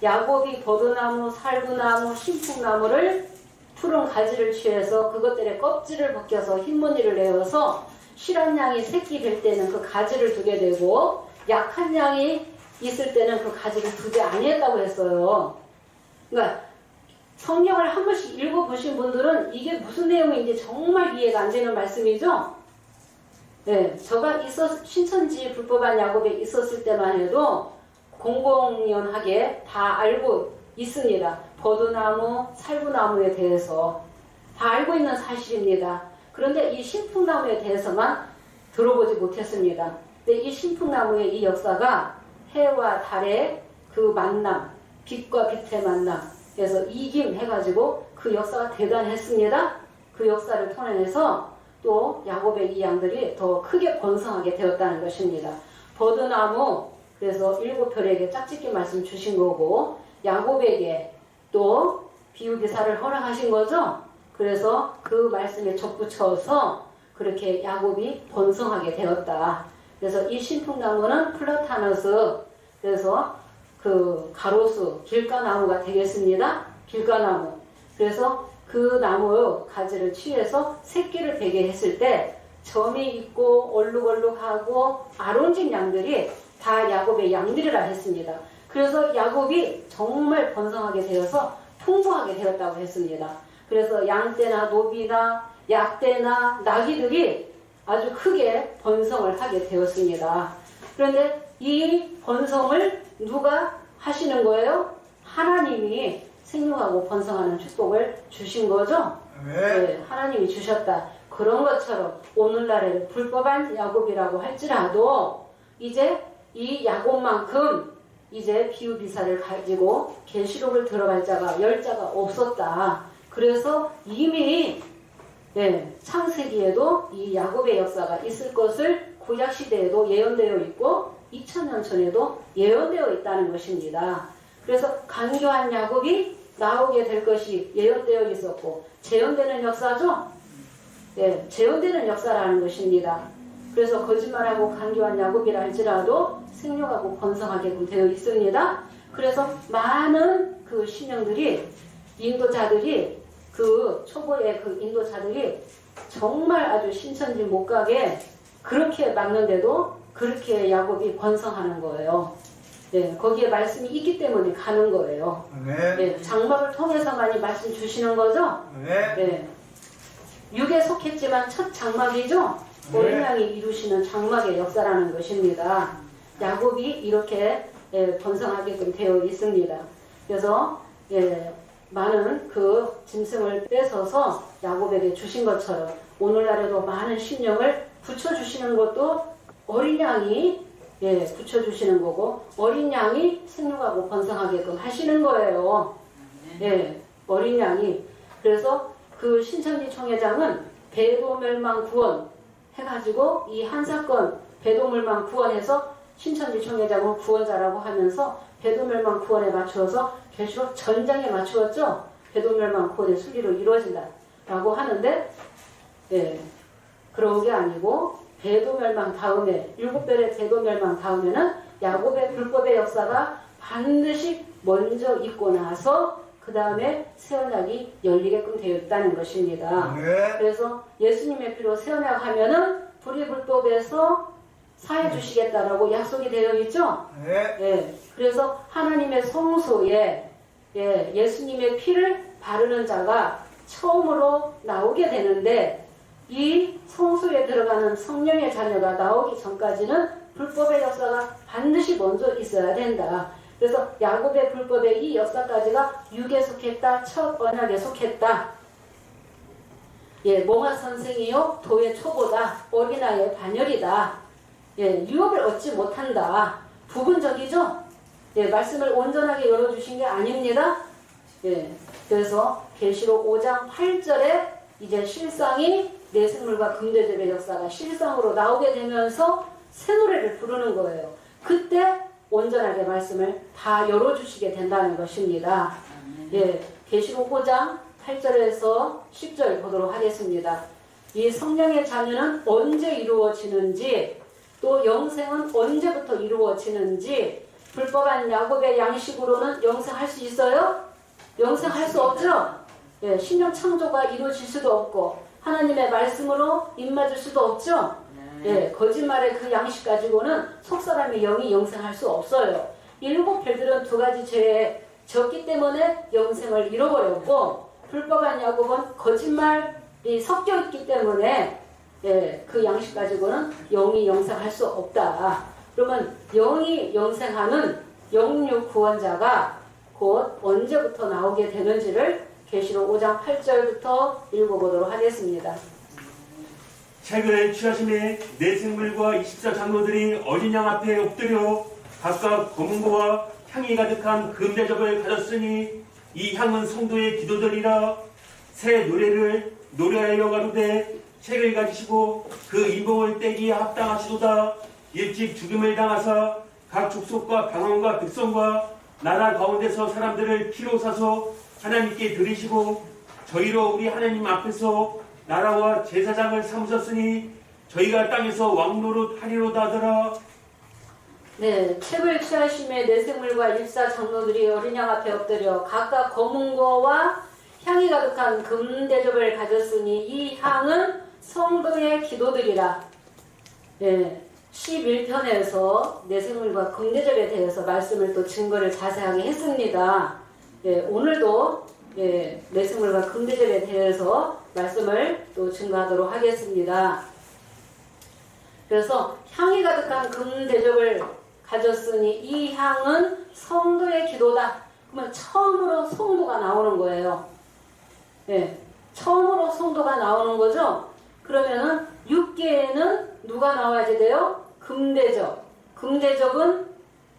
야곱이 버드나무, 살구나무, 신풍나무를 푸른 가지를 취해서 그것들의 껍질을 벗겨서 흰무늬를 내어서 실한 양이 새끼 될 때는 그 가지를 두게 되고 약한 양이 있을 때는 그 가지를 두지 아니했다고 했어요. 그러니까 성경을 한 번씩 읽어보신 분들은 이게 무슨 내용인지 정말 이해가 안 되는 말씀이죠. 네, 저가 신천지 불법한 야곱에 있었을 때만 해도 공공연하게 다 알고 있습니다. 버드나무, 살구나무에 대해서 다 알고 있는 사실입니다. 그런데 이 신풍나무에 대해서만 들어보지 못했습니다. 근데 이 신풍나무의 이 역사가 해와 달의 그 만남, 빛과 빛의 만남, 그래서 이김 해가지고 그 역사가 대단했습니다. 그 역사를 통해서 또 야곱의 이 양들이 더 크게 번성하게 되었다는 것입니다. 버드나무, 그래서 7별에게 짝짓기 말씀 주신 거고 야곱에게 또 비유기사를 허락하신 거죠. 그래서 그 말씀에 접붙여서 그렇게 야곱이 번성하게 되었다. 그래서 이 신풍나무는 플라타너스, 그래서 그 가로수, 길가나무가 되겠습니다. 길가나무. 그래서 그 나무 가지를 취해서 새끼를 베게 했을 때 점이 있고 얼룩얼룩하고 아론진 양들이 다 야곱의 양들이라 했습니다. 그래서 야곱이 정말 번성하게 되어서 풍부하게 되었다고 했습니다. 그래서 양떼나 노비나 약떼나 나귀들이 아주 크게 번성을 하게 되었습니다. 그런데 이 번성을 누가 하시는 거예요? 하나님이 생육하고 번성하는 축복을 주신 거죠? 네, 하나님이 주셨다. 그런 것처럼 오늘날에 불법한 야곱이라고 할지라도 이제 이 야곱만큼 이제 비유비사를 가지고 계시록을 들어갈 자가 10자가 없었다. 그래서 이미 창세기에도 이 야곱의 역사가 있을 것을 구약 시대에도 예언되어 있고 2000년 전에도 예언되어 있다는 것입니다. 그래서 간교한 야곱이 나오게 될 것이 예언되어 있었고 재현되는 역사죠. 재현되는 역사라는 것입니다. 그래서 거짓말하고 간교한 야곱이라 할지라도 생육하고 번성하게끔 되어 있습니다. 그래서 많은 그 신령들이 인도자들이 그 초보의 그 인도자들이 정말 아주 신천지 못 가게 그렇게 막는데도 그렇게 야곱이 번성하는 거예요. 거기에 말씀이 있기 때문에 가는 거예요. 장막을 통해서만이 말씀 주시는 거죠? 육에 속했지만 첫 장막이죠? 어린 양이 이루시는 장막의 역사라는 것입니다. 야곱이 이렇게 번성하게끔 되어 있습니다. 그래서 많은 그 짐승을 뺏어서 야곱에게 주신 것처럼 오늘날에도 많은 심령을 붙여주시는 것도 어린 양이 붙여주시는 거고 어린 양이 생육하고 번성하게끔 하시는 거예요. 어린 양이. 그래서 그 신천지 총회장은 배도멸망 구원 해가지고 이 한 사건 배도멸망 구원해서 신천지 총회장은 구원자라고 하면서 배도멸망 구원에 맞추어서 계속 전장에 맞추었죠. 배도멸망 구원의 순리로 이루어진다 라고 하는데 그런 게 아니고 배도멸망 다음에 7별의 배도멸망 다음에는 야곱의 불법의 역사가 반드시 먼저 있고 나서 그 다음에 새 언약이 열리게끔 되어 있다는 것입니다. 그래서 예수님의 피로 새 언약 하면은 불의불법에서 사해 주시겠다라고 약속이 되어 있죠. 그래서 하나님의 성소에 예수님의 피를 바르는 자가 처음으로 나오게 되는데 이 성소에 들어가는 성령의 자녀가 나오기 전까지는 불법의 역사가 반드시 먼저 있어야 된다. 그래서 야곱의 불법의 이 역사까지가 육에 속했다. 첫 언약에 속했다. 몽하 선생이요 도의 초보다. 어린아이의 반열이다. 유업을 얻지 못한다. 부분적이죠? 말씀을 온전하게 열어주신 게 아닙니다. 그래서 계시록 5장 8절에 이제 실상이 내생물과 금대접의 역사가 실상으로 나오게 되면서 새 노래를 부르는 거예요. 그때 온전하게 말씀을 다 열어주시게 된다는 것입니다. 계시록 5장 8절에서 10절 보도록 하겠습니다. 이 성령의 자녀는 언제 이루어지는지 또 영생은 언제부터 이루어지는지 불법한 야곱의 양식으로는 영생할 수 있어요? 영생할 수 없죠? 신령 창조가 이루어질 수도 없고 하나님의 말씀으로 입맞을 수도 없죠? 거짓말의 그 양식 가지고는 속사람의 영이 영생할 수 없어요. 7별들은 2가지 죄에 졌기 때문에 영생을 잃어버렸고 불법한 야곱은 거짓말이 섞여 있기 때문에 그 양식 가지고는 영이 영생할 수 없다. 그러면 영이 영생하는 영육 구원자가 곧 언제부터 나오게 되는지를 계시록 5장 8절부터 읽어보도록 하겠습니다. 책을 취하심에 내생물과 24장로들이 어린 양 앞에 엎드려 각각 검은고와 향이 가득한 금대접을 가졌으니 이 향은 성도의 기도들이라. 새 노래를 노래하여 가로되 책을 가지시고 그 인봉을 떼기에 합당하시도다. 일찍 죽임을 당하사 각 족속과 방언과 백성과 나라 가운데서 사람들을 피로 사서 하나님께 드리시고 저희로 우리 하나님 앞에서 나라와 제사장을 삼으셨으니 저희가 땅에서 왕노릇 하리로다 하더라. 책을 취하심에 내생물과 24장로들이 어린 양 앞에 엎드려 각각 검은고와 향이 가득한 금대접을 가졌으니 이 향은 성도의 기도들이라. 11편에서 내생물과 금대접에 대해서 말씀을 또 증거를 자세하게 했습니다. 오늘도 내생물과 금대접에 대해서 말씀을 또 증거하도록 하겠습니다. 그래서 향이 가득한 금대접을 가졌으니 이 향은 성도의 기도다. 그러면 처음으로 성도가 나오는 거예요. 처음으로 성도가 나오는 거죠. 그러면은 6계에는 누가 나와야지 돼요? 금대접. 금대접은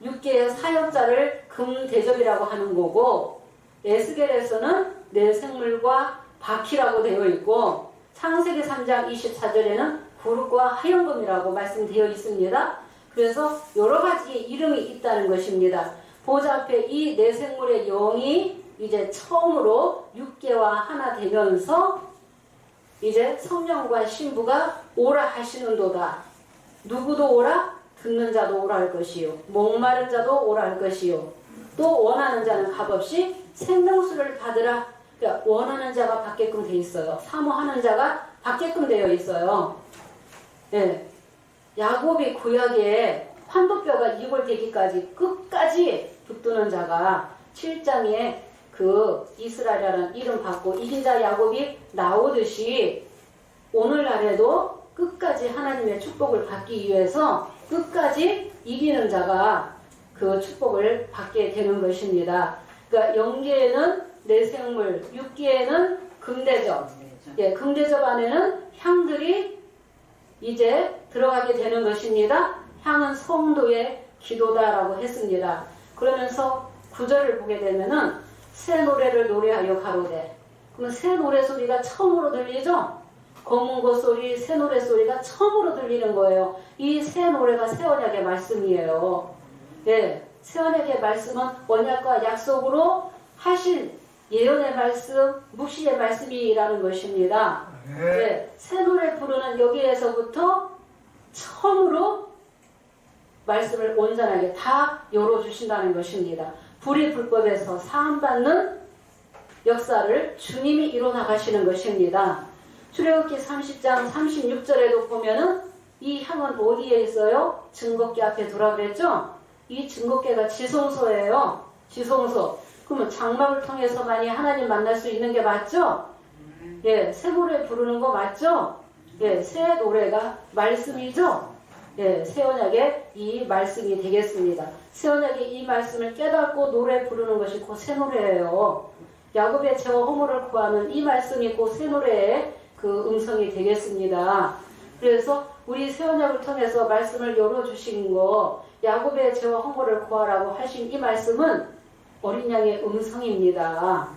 6계의 사역자를 금대접이라고 하는 거고 에스겔에서는 내 생물과 바퀴라고 되어 있고 창세기 3장 24절에는 구름과 하얀금이라고 말씀되어 있습니다. 그래서 여러 가지의 이름이 있다는 것입니다. 보좌 앞에 이 네 생물의 영이 이제 처음으로 육계와 하나 되면서 이제 성령과 신부가 오라 하시는도다. 누구도 오라? 듣는 자도 오라 할 것이요. 목마른 자도 오라 할 것이요. 또 원하는 자는 값없이 생명수를 받으라. 그러니까 원하는 자가 받게끔 되어 있어요. 사모하는 자가 받게끔 되어 있어요. 네. 야곱이 구약에 환도뼈가 이골되기까지 끝까지 붙드는 자가 7장에 그 이스라엘이라는 이름 받고 이긴 자 야곱이 나오듯이 오늘날에도 끝까지 하나님의 축복을 받기 위해서 끝까지 이기는 자가 그 축복을 받게 되는 것입니다. 그러니까 영계에는 내생물, 육계에는 금대접, 예, 금대접 안에는 향들이 이제 들어가게 되는 것입니다. 향은 성도의 기도다라고 했습니다. 그러면서 구절을 보게 되면은 새 노래를 노래하여 가로되. 그러면 새 노래 소리가 처음으로 들리죠? 검은 것 소리, 새 노래 소리가 처음으로 들리는 거예요. 이 새 노래가 새 언약의 말씀이에요. 예, 새 언약의 말씀은 언약과 약속으로 하신 예언의 말씀, 묵시의 말씀이라는 것입니다. 예, 새 노래 부르는 여기에서부터 처음으로 말씀을 온전하게 다 열어주신다는 것입니다. 불의 불법에서 사함받는 역사를 주님이 이뤄나가시는 것입니다. 출애굽기 30장 36절에도 보면은 이 향은 어디에 있어요? 증거궤 앞에 두라 그랬죠? 이 증거궤가 지성소예요. 지성소. 그러면 장막을 통해서만이 하나님 만날 수 있는 게 맞죠? 예, 새 노래 부르는 거 맞죠? 예, 새 노래가 말씀이죠? 예, 새 언약의 이 말씀이 되겠습니다. 새 언약의 이 말씀을 깨닫고 노래 부르는 것이 곧 새 노래예요. 야곱의 죄와 허물을 구하는 이 말씀이 곧 새 노래의 그 음성이 되겠습니다. 그래서 우리 새 언약을 통해서 말씀을 열어주신 거, 야곱의 죄와 허물을 구하라고 하신 이 말씀은 어린 양의 음성입니다.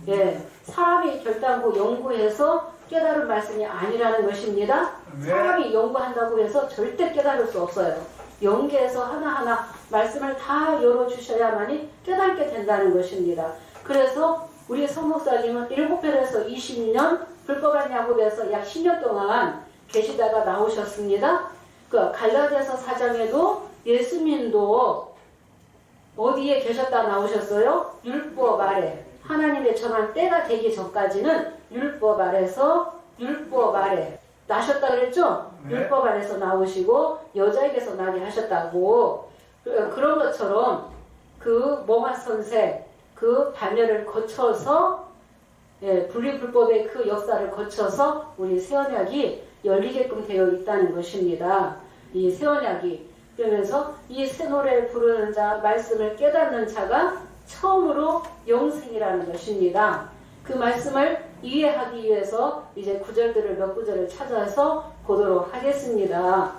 예, 사람이 결단코 연구해서 깨달은 말씀이 아니라는 것입니다. 사람이 연구한다고 해서 절대 깨달을 수 없어요. 연계해서 하나하나 말씀을 다 열어주셔야만이 깨닫게 된다는 것입니다. 그래서 우리 서목사님은 7편에서 20년, 불법한 야곱에서 약 10년 동안 계시다가 나오셨습니다. 그 갈라디아서 4장에도 예수님도 어디에 계셨다 나오셨어요? 율법 아래. 하나님의 정한 때가 되기 전까지는 율법 아래서 율법 아래 나셨다 그랬죠? 네. 율법 아래서 나오시고 여자에게서 나게 하셨다고. 그런 것처럼 그 몽아 선생 그 반열을 거쳐서 예, 분리불법의 그 역사를 거쳐서 우리 새 언약이 열리게끔 되어 있다는 것입니다. 이 새 언약이 그러면서 이 새 노래를 부르는 자, 말씀을 깨닫는 자가 처음으로 영생이라는 것입니다. 그 말씀을 이해하기 위해서 이제 구절들을 몇 구절을 찾아서 보도록 하겠습니다.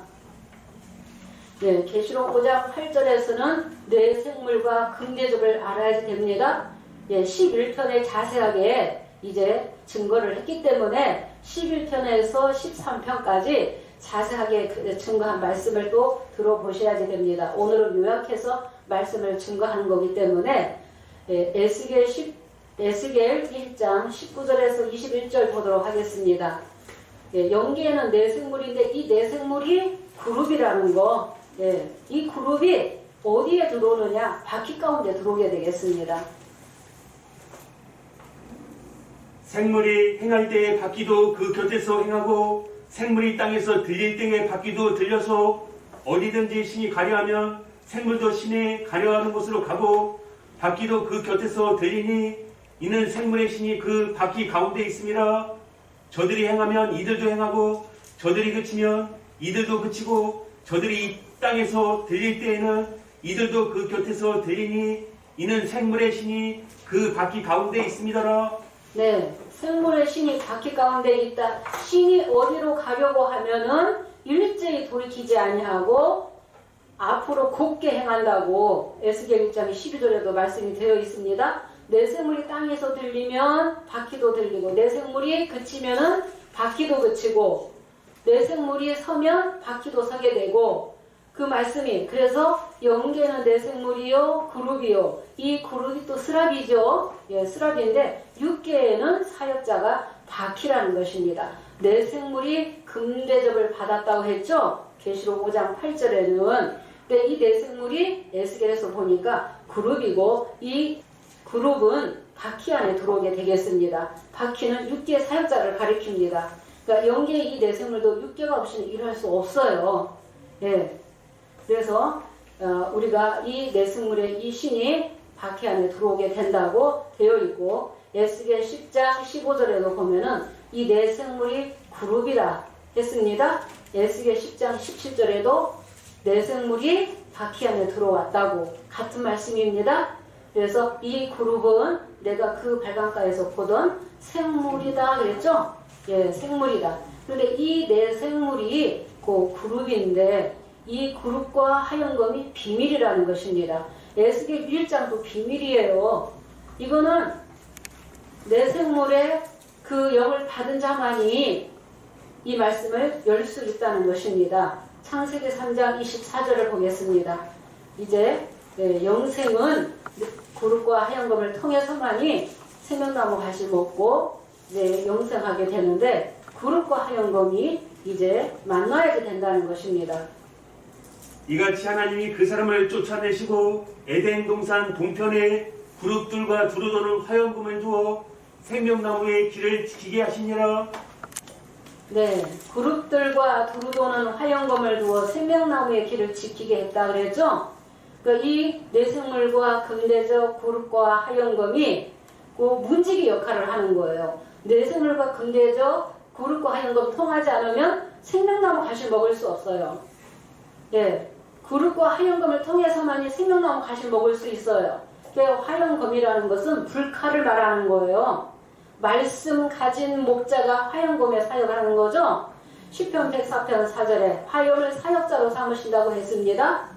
네, 계시록 5장 8절에서는 내 생물과 금대접을 알아야 됩니다. 예, 11편에 자세하게 이제 증거를 했기 때문에 11편에서 13편까지 자세하게 증거한 말씀을 또 들어보셔야지 됩니다. 오늘은 요약해서 말씀을 증거하는 거기 때문에 예, 에스겔 1장 19절에서 21절 보도록 하겠습니다. 예, 연기에는 네 생물인데 이 네 생물이 그룹이라는 거, 예, 이 그룹이 어디에 들어오느냐? 바퀴 가운데 들어오게 되겠습니다. 생물이 행할 때에 바퀴도 그 곁에서 행하고 생물이 땅에서 들릴 때에 바퀴도 들려서 어디든지 신이 가려하면 생물도 신이 가려하는 곳으로 가고 바퀴도 그 곁에서 들리니 이는 생물의 신이 그 바퀴 가운데 있음이라. 저들이 행하면 이들도 행하고 저들이 그치면 이들도 그치고 저들이 이 땅에서 들릴 때에는 이들도 그 곁에서 들리니 이는 생물의 신이 그 바퀴 가운데 있습니다라. 네, 생물의 신이 바퀴 가운데 있다. 신이 어디로 가려고 하면은 일제히 돌이키지 아니하고 앞으로 곱게 행한다고 에스겔 1장 12절에도 말씀이 되어 있습니다. 내생물이 땅에서 들리면 바퀴도 들리고, 내생물이 그치면은 바퀴도 그치고, 내생물이 서면 바퀴도 서게 되고, 그 말씀이, 그래서 영계는 내생물이요 그룹이요, 이 그룹이 또 스랍이죠. 예, 스랍인데 육계에는 사역자가 바퀴라는 것입니다. 내생물이 금대접을 받았다고 했죠. 계시록 5장 8절에는. 근데 이 내생물이 에스겔에서 보니까 그룹이고, 이 그룹은 바퀴 안에 들어오게 되겠습니다. 바퀴는 육계 사역자를 가리킵니다. 그러니까 영계의 이 내생물도 육계가 없이는 일할 수 없어요. 예. 그래서 우리가 이 내생물의 이 신이 바퀴 안에 들어오게 된다고 되어 있고, 에스겔 10장 15절에도 보면은 이 내생물이 그룹이라 했습니다. 에스겔 10장 17절에도 내생물이 바퀴 안에 들어왔다고 같은 말씀입니다. 그래서 이 그룹은 내가 그 발광가에서 보던 생물이다 그랬죠? 예, 생물이다. 그런데 이 내생물이 그 그룹인데, 이 그룹과 하연검이 비밀이라는 것입니다. 에스겔 1장도 비밀이에요. 이거는 내생물의 그 영을 받은 자만이 이 말씀을 열 수 있다는 것입니다. 창세기 3장 24절을 보겠습니다. 이제 영생은 그룹과 하연검을 통해서만이 생명나무 가시 먹고 이제 영생하게 되는데, 그룹과 하연검이 이제 만나야 된다는 것입니다. 이같이 하나님이 그 사람을 쫓아내시고 에덴 동산 동편에 그룹들과 두루도는 화염금을 주어 생명나무의 길을 지키게 하시니라. 네, 그룹들과 두루도는 화염검을 두어 생명나무의 길을 지키게 했다 그랬죠? 그러니까 이 내생물과 금대적 그룹과 화염검이 그 문지기 역할을 하는 거예요. 내생물과 금대적 그룹과 화염검 통하지 않으면 생명나무 가시 먹을 수 없어요. 예, 그룹과 화염검을 통해서만이 생명나무 가시 먹을 수 있어요. 그러니까 화염검이라는 것은 불칼을 말하는 거예요. 말씀 가진 목자가 화염검에 사역하는 거죠. 시편 104편 4절에 화염을 사역자로 삼으신다고 했습니다.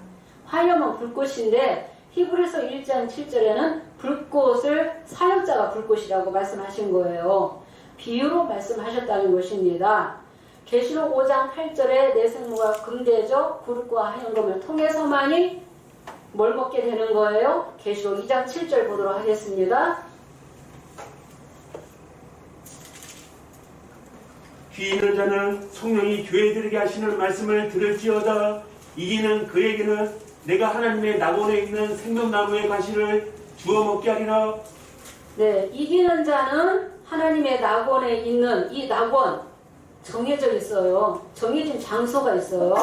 화염은 불꽃인데 히브리서 1장 7절에는 불꽃을 사역자가 불꽃이라고 말씀하신 거예요. 비유로 말씀하셨다는 것입니다. 계시록 5장 8절에 내생물과 금대적 그룹과 하연검을 통해서만이 뭘 먹게 되는 거예요? 계시록 2장 7절 보도록 하겠습니다. 귀 있는 자는 성령이 교회들에게 하시는 말씀을 들을지어다. 이기는 그에게는 내가 하나님의 낙원에 있는 생명나무의 가시를 주워 먹게 하리라. 네, 이기는 자는 하나님의 낙원에 있는 이 낙원 정해져 있어요. 정해진 장소가 있어요.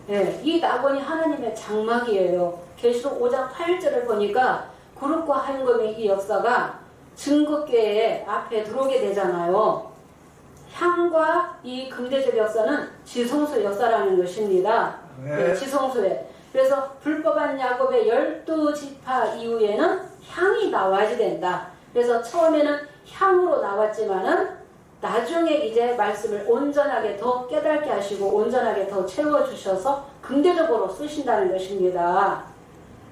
네, 이 낙원이 하나님의 장막이에요. 계시록 5장 8절을 보니까 그룹과 하연검의 이 역사가 증거궤의 앞에 들어오게 되잖아요. 향과 이 금대적 역사는 지성소 역사라는 것입니다. 네, 지성소에. 그래서 불법한 야곱의 12지파 이후에는 향이 나와야 된다. 그래서 처음에는 향으로 나왔지만은 나중에 이제 말씀을 온전하게 더 깨닫게 하시고 온전하게 더 채워주셔서 금대적으로 쓰신다는 것입니다.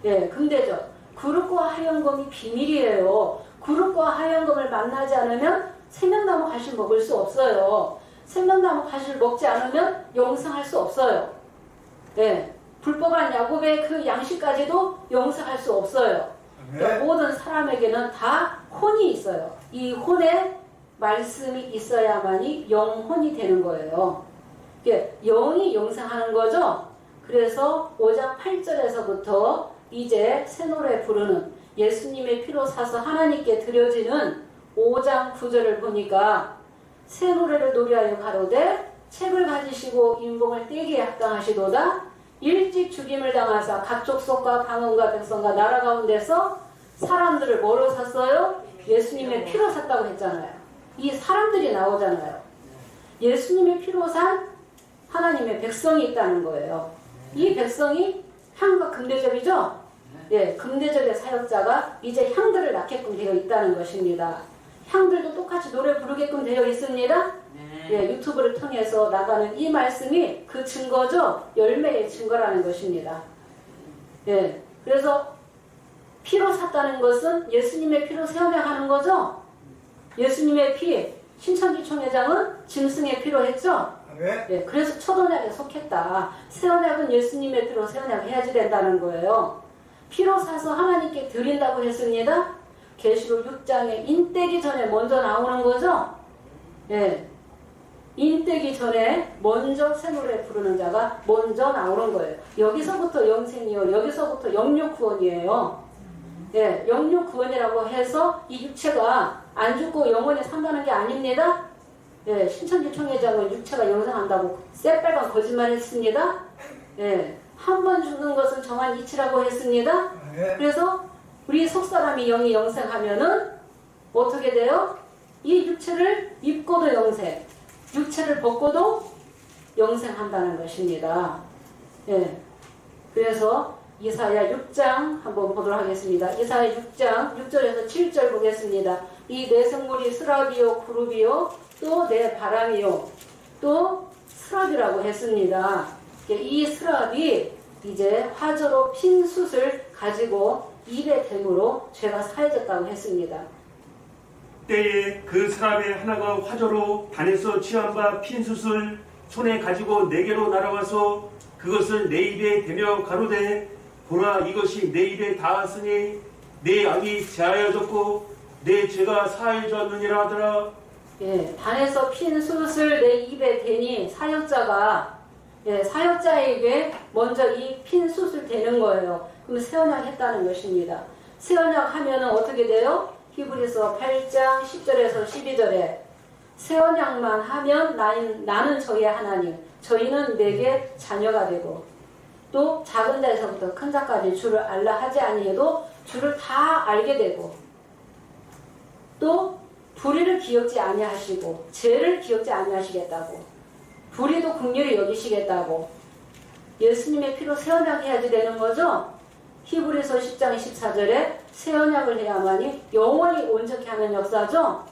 예, 금대적. 그룹과 하연검이 비밀이에요. 그룹과 하연검을 만나지 않으면 생명나무 가시를 먹을 수 없어요. 생명나무 가시를 먹지 않으면 영생할 수 없어요. 예, 불법한 야곱의 그 양식까지도 영생할 수 없어요. 그러니까 모든 사람에게는 다 혼이 있어요. 이 혼에 말씀이 있어야만이 영혼이 되는 거예요. 영이 영생하는 거죠. 그래서 5장 8절에서부터 이제 새 노래 부르는 예수님의 피로 사서 하나님께 드려지는 5장 9절을 보니까 새 노래를 노래하여 가로되 책을 가지시고 인봉을 떼기에 합당하시도다. 일찍 죽임을 당하사 각 족속과 방언과 백성과 나라 가운데서 사람들을 뭐로 샀어요? 예수님의 피로 샀다고 했잖아요. 이 사람들이 나오잖아요. 예수님의 피로 산 하나님의 백성이 있다는 거예요. 이 백성이 향과 금대접이죠? 예, 금대접의 사역자가 이제 향들을 낳게끔 되어 있다는 것입니다. 향들도 똑같이 노래 부르게끔 되어 있습니다. 예, 유튜브를 통해서 나가는 이 말씀이 그 증거죠. 열매의 증거라는 것입니다. 예, 그래서 피로 샀다는 것은 예수님의 피로 새 언약하는 거죠. 예수님의 피, 신천지 총회장은 짐승의 피로 했죠. 네, 그래서 첫 언약에 속했다. 새 언약은 예수님의 피로 새 언약 해야지 된다는 거예요. 피로 사서 하나님께 드린다고 했습니다. 계시록 6장에 인떼기 전에 먼저 나오는 거죠. 예, 인떼기 전에 먼저 새 노래 부르는 자가 먼저 나오는 거예요. 여기서부터 영생이요, 여기서부터 영육 구원이에요. 예, 영육 구원이라고 해서 이 육체가 안 죽고 영원히 산다는 게 아닙니다. 예, 신천지 총회장은 육체가 영생한다고 새빨간 거짓말 했습니다. 예, 한 번 죽는 것은 정한 이치라고 했습니다. 그래서 우리 속사람이 영이 영생하면은 어떻게 돼요? 이 육체를 입고도 영생, 육체를 벗고도 영생한다는 것입니다. 예, 그래서 이사야 6장 한번 보도록 하겠습니다. 이사야 6장 6절에서 7절 보겠습니다. 이 내 생물이 스라비요 구루비요 또 내 바람이요 또 스랍이라고 했습니다. 이 스랍이 이제 화저로 핀 숯을 가지고 입에 댐으로 죄가 사해졌다고 했습니다. 때에 그 사람의 하나가 화저로 단에서 취한 바 핀 숯을 손에 가지고 내게로 날아와서 그것을 내 입에 대며 가로되 보라 이것이 내 입에 닿았으니 내 악이 제하여졌고 내 죄가 사해졌느니라 하더라. 예, 단에서 핀 숯을 내 입에 대니 사역자가 사역자에게 먼저 이 핀 숯을 대는 거예요. 그럼 새언약 했다는 것입니다. 새언약 하면은 어떻게 돼요? 히브리서 8장 10절에서 12절에 새언약만 하면 나는 저의 하나님, 저희는 내게 자녀가 되고 또 작은 자에서부터 큰 자까지 주를 알라 하지 아니해도 주를 다 알게 되고 또 불의를 기억지 아니하시고 죄를 기억지 아니하시겠다고 불의도 긍휼히 여기시겠다고 예수님의 피로 새언약 해야지 되는 거죠. 히브리서 10장 14절에 새언약을 해야만이 영원히 온전히 하는 역사죠.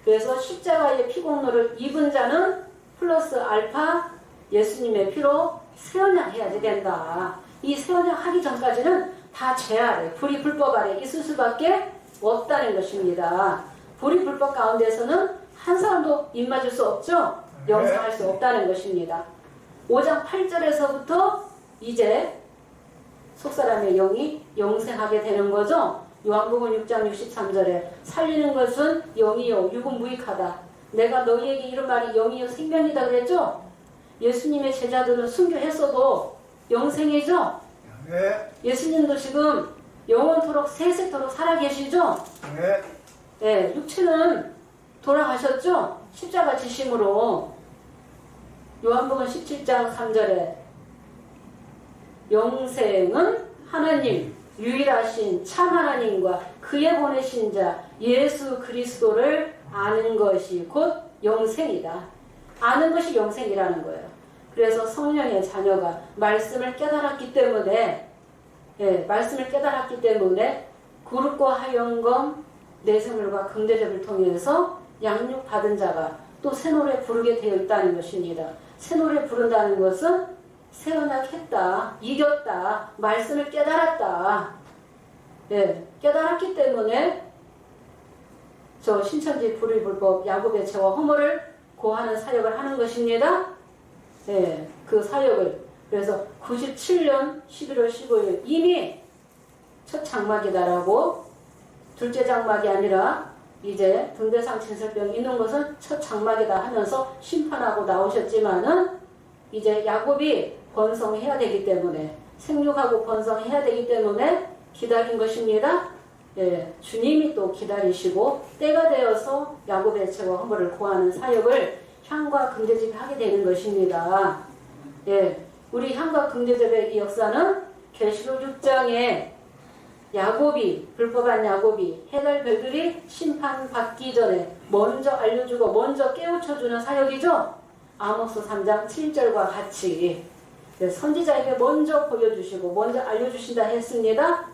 그래서 십자가의 피공로를 입은 자는 플러스 알파 예수님의 피로 새언약 해야지 된다. 이 새언약 하기 전까지는 다 죄 아래, 불의 불법 아래 있을 수밖에 없다는 것입니다. 불의 불법 가운데서는 한 사람도 입맞을 수 없죠. 영생할 수 없다는 것입니다. 5장 8절에서부터 이제 속사람의 영이 영생하게 되는 거죠. 요한복음 6장 63절에 살리는 것은 영이요 육은 무익하다. 내가 너희에게 이런 말이 영이요 생명이다 그랬죠. 예수님의 제자들은 순교했어도 영생이죠. 예수님도 지금 영원토록 세세토록 살아계시죠. 네, 육체는 돌아가셨죠. 십자가 지심으로. 요한복음 17장 3절에 영생은 하나님 유일하신 참 하나님과 그의 보내신 자 예수 그리스도를 아는 것이 곧 영생이다. 아는 것이 영생이라는 거예요. 그래서 성령의 자녀가 말씀을 깨달았기 때문에 말씀을 깨달았기 때문에 거룩과 하영검 내생물과 긍대접을 통해서 양육 받은 자가 또 새 노래 부르게 되어 있다는 것입니다. 새 노래 부른다는 것은 새 언약 했다, 이겼다, 말씀을 깨달았다. 깨달았기 때문에 저 신천지 불의불법 야곱의 죄와 허물을 고하는 사역을 하는 것입니다. 그 사역을 그래서 97년 11월 15일 이미 첫 장막이다라고 둘째 장막이 아니라 이제 등대상 진설병이 있는 것은 첫 장막이다 하면서 심판하고 나오셨지만은 이제 야곱이 번성해야 되기 때문에 생육하고 번성해야 되기 때문에 기다린 것입니다. 주님이 또 기다리시고 때가 되어서 야곱의 죄와 허물을 고하는 사역을 향과 긍대접이 하게 되는 것입니다. 우리 향과 긍대접의 이 역사는 계시록 6장에 야곱이 불법한 야곱이 해달 별들이 심판받기 전에 먼저 알려주고 먼저 깨우쳐주는 사역이죠. 아모스 3장 7절과 같이 선지자에게 먼저 보여주시고 먼저 알려주신다 했습니다.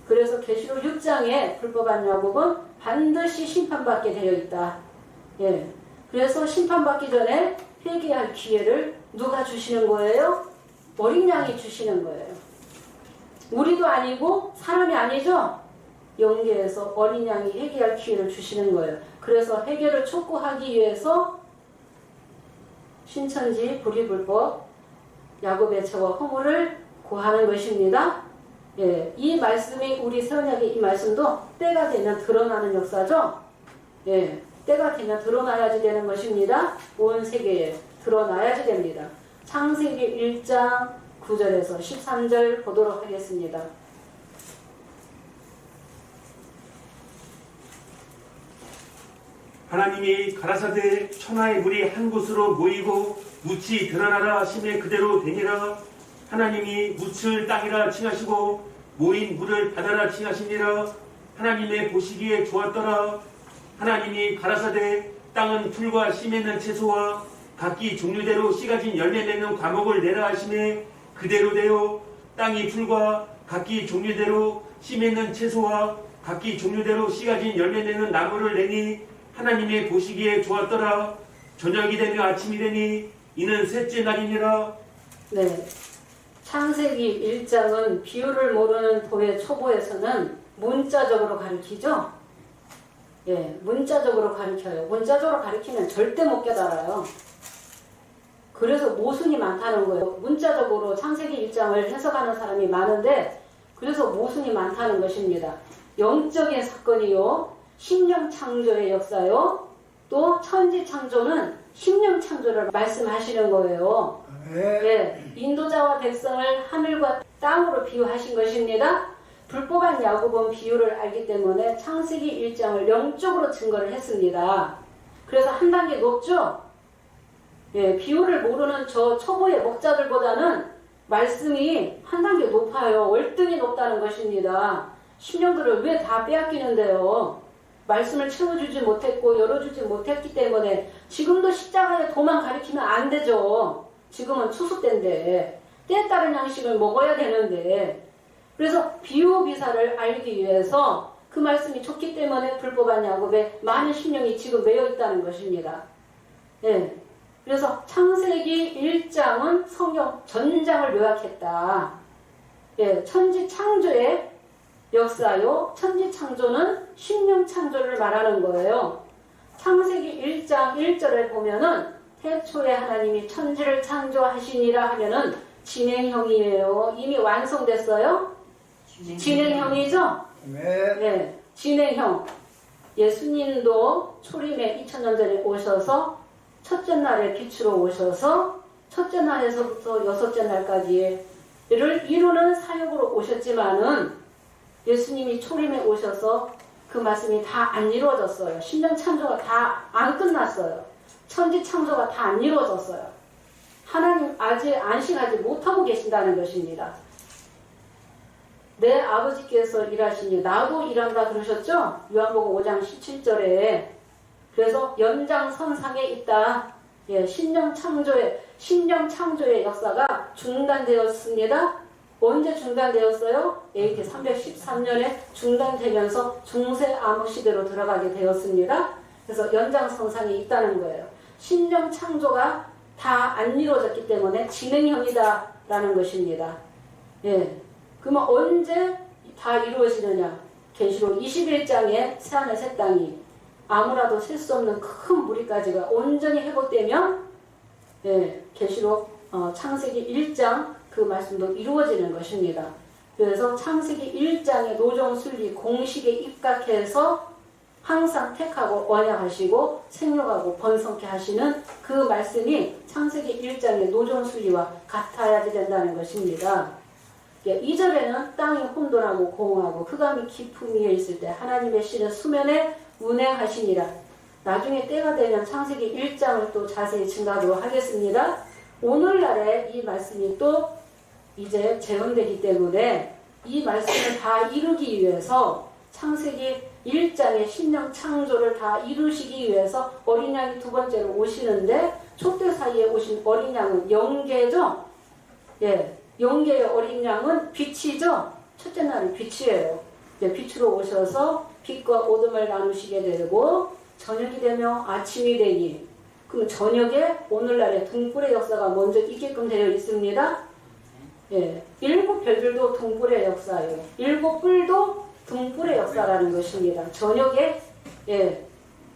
그래서 계시록 6장에 불법한 야곱은 반드시 심판받게 되어 있다. 그래서 심판받기 전에 회개할 기회를 누가 주시는 거예요? 어린 양이 주시는 거예요. 우리도 아니고 사람이 아니죠. 영계에서 어린 양이 회개할 기회를 주시는 거예요. 그래서 회개를 촉구하기 위해서 신천지 불의불법 야곱의 죄와 허물을 고하는 것입니다. 예, 이 말씀이 우리 세언약의 이 말씀도 때가 되면 드러나는 역사죠. 예, 때가 되면 드러나야지 되는 것입니다. 온 세계에 드러나야지 됩니다. 창세기 1장 9절에서 13절 보도록 하겠습니다. 하나님이 가라사대 천하의 물이 한 곳으로 모이고 묻이 드러나라 하심에 그대로 되니라. 하나님이 묻을 땅이라 칭하시고 모인 물을 바다라 칭하시니라. 하나님의 보시기에 좋았더라. 하나님이 가라사대 땅은 풀과 씨 맺는 채소와 각기 종류대로 씨 가진 열매 맺는 과목을 내라 하심에 그대로 되어 땅이 풀과 각기 종류대로 씨 맺는 채소와 각기 종류대로 씨 가진 열매 맺는 나무를 내니 하나님의 보시기에 좋았더라. 저녁이 되며 아침이 되니 이는 셋째 날이니라. 네, 창세기 1장은 비유를 모르는 도의 초보에서는 문자적으로 가르치죠. 예, 문자적으로 가르쳐요. 문자적으로 가르치면 절대 못 깨달아요. 그래서 모순이 많다는 거예요. 문자적으로 창세기 1장을 해석하는 사람이 많은데 그래서 모순이 많다는 것입니다. 영적인 사건이요, 심령 창조의 역사요, 또 천지 창조는 심령 창조를 말씀하시는 거예요. 예, 인도자와 백성을 하늘과 땅으로 비유하신 것입니다. 불법한 야곱은 비유를 알기 때문에 창세기 1장을 영적으로 증거를 했습니다. 그래서 한 단계 높죠? 예, 비유를 모르는 저 초보의 목자들보다는 말씀이 한 단계 높아요. 월등히 높다는 것입니다. 심령들을 왜 다 빼앗기는데요? 말씀을 채워주지 못했고 열어주지 못했기 때문에 지금도 십자가에 도만 가리키면 안 되죠. 지금은 추수 때인데 때에 따른 양식을 먹어야 되는데, 그래서 비유 비사를 알기 위해서 그 말씀이 좋기 때문에 불법한 야곱에 많은 심령이 지금 매여 있다는 것입니다. 예. 그래서 창세기 1장은 성경 전장을 요약했다. 예, 천지 창조의 역사요, 천지 창조는 심령 창조를 말하는 거예요. 창세기 1장 1절에 보면은 태초에 하나님이 천지를 창조하시니라 하면은 진행형이에요. 이미 완성됐어요? 진행형이죠? 네, 진행형. 예수님도 초림에 2000년 전에 오셔서 첫째 날에 빛으로 오셔서 첫째 날에서부터 여섯째 날까지를 이루는 사역으로 오셨지만은 예수님이 초림에 오셔서 그 말씀이 다 안 이루어졌어요. 심령 창조가 다 안 끝났어요. 천지 창조가 다 안 이루어졌어요. 하나님 아직 안식하지 못하고 계신다는 것입니다. 내 아버지께서 일하시니 나도 일한다 그러셨죠? 요한복음 5장 17절에. 그래서 연장선상에 있다. 예, 심령 창조의 역사가 중단되었습니다. 언제 중단되었어요? AD 313년에 중단되면서 중세 암흑 시대로 들어가게 되었습니다. 그래서 연장선상에 있다는 거예요. 심령 창조가 다 안 이루어졌기 때문에 진행형이다라는 것입니다. 예, 그러면 언제 다 이루어지느냐? 계시록 21장에 새하늘 새 땅이 아무라도 셀 수 없는 큰 무리까지가 온전히 회복되면, 예, 계시록 창세기 1장 그 말씀도 이루어지는 것입니다. 그래서 창세기 1장의 노정순리 공식에 입각해서 항상 택하고 언약하시고 생육하고 번성케 하시는 그 말씀이 창세기 1장의 노정순리와 같아야 된다는 것입니다. 2절에는 땅이 혼돈하고 공허하고 흑암이 깊음 위에 있을 때 하나님의 신은 수면에 운행하시니라. 나중에 때가 되면 창세기 1장을 또 자세히 증가하도록 하겠습니다. 오늘날에 이 말씀이 또 이제 재현되기 때문에 이 말씀을 다 이루기 위해서 창세기 1장의 심령 창조를 다 이루시기 위해서 어린 양이 두 번째로 오시는데, 촛대 사이에 오신 어린 양은 영계죠? 예, 영계의 어린 양은 빛이죠? 첫째 날이 빛이에요. 예, 빛으로 오셔서 빛과 어둠을 나누시게 되고 저녁이 되며 아침이 되니, 그럼 저녁에 오늘날의 등불의 역사가 먼저 있게끔 되어 있습니다. 예, 일곱 별들도 등불의 역사예요. 일곱 뿔도 등불의 역사라는 것입니다. 저녁에 예,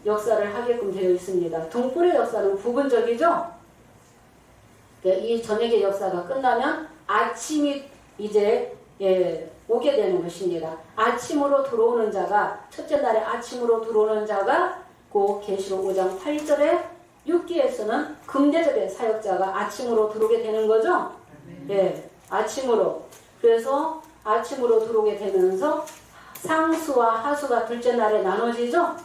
역사를 하게끔 되어 있습니다. 등불의 역사는 부분적이죠. 이 저녁의 역사가 끝나면 아침이 이제 예, 오게 되는 것입니다. 아침으로 들어오는 자가 첫째 날에 아침으로 들어오는 자가 그 계시록 5장 8절에 6기에서는 금대접의 사역자가 아침으로 들어오게 되는 거죠. 예, 아침으로. 그래서 아침으로 들어오게 되면서 상수와 하수가 둘째 날에 나눠지죠.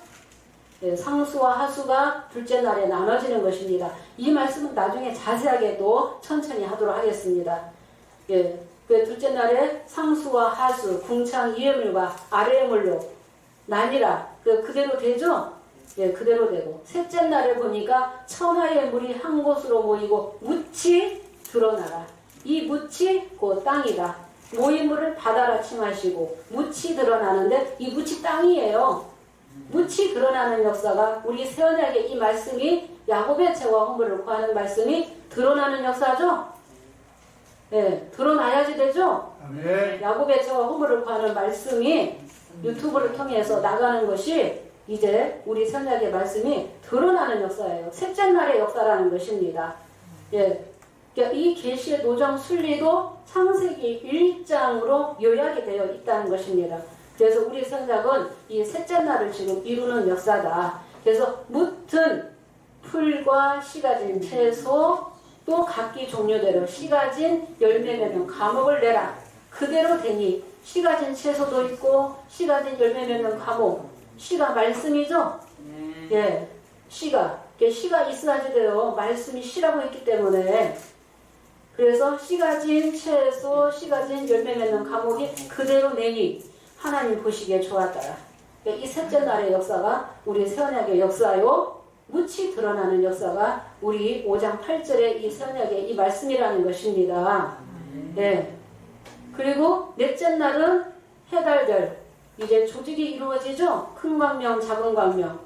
예, 상수와 하수가 둘째 날에 나눠지는 것입니다. 이 말씀은 나중에 자세하게 또 천천히 하도록 하겠습니다. 예, 그 둘째 날에 상수와 하수, 궁창 위의 물과 아래의 물로 나뉘라. 그대로 되죠? 예, 그대로 되고. 셋째 날에 보니까 천하의 물이 한 곳으로 모이고 묻이 드러나라. 이 묻이 그 땅이다. 모인 물을 바다라 칭하시고 묻이 드러나는데 이 묻이 땅이에요. 묻이 드러나는 역사가 우리 새언약의 이 말씀이 야곱의 채와 허물을 구하는 말씀이 드러나는 역사죠. 예, 드러나야지 되죠. 네. 야곱의 채와 허물을 구하는 말씀이 유튜브를 통해서 나가는 것이 이제 우리 새언약의 말씀이 드러나는 역사예요. 셋째 날의 역사라는 것입니다. 예, 그러니까 이 계시의 노정 순리도 창세기 1장으로 요약이 되어 있다는 것입니다. 그래서 우리 선작은 이 셋째 날을 지금 이루는 역사다. 그래서 묻은 풀과 씨가진 채소 또 각기 종류대로 씨가진 열매 맺는 과목을 내라. 그대로 되니 씨가진 채소도 있고 씨가진 열매 맺는 과목. 씨가 말씀이죠. 예, 씨가 있어야지 돼요. 말씀이 씨라고 했기 때문에. 그래서 씨가진 채소, 씨가진 열매 맺는 과목이 그대로 내니 하나님 보시기에 좋았더라. 이 셋째 날의 역사가 우리 새언약의 역사요. 묻이 드러나는 역사가 우리 5장 8절의 이 새언약의 이 말씀이라는 것입니다. 예. 그리고 넷째 날은 해달별. 이제 조직이 이루어지죠. 큰 광명, 작은 광명.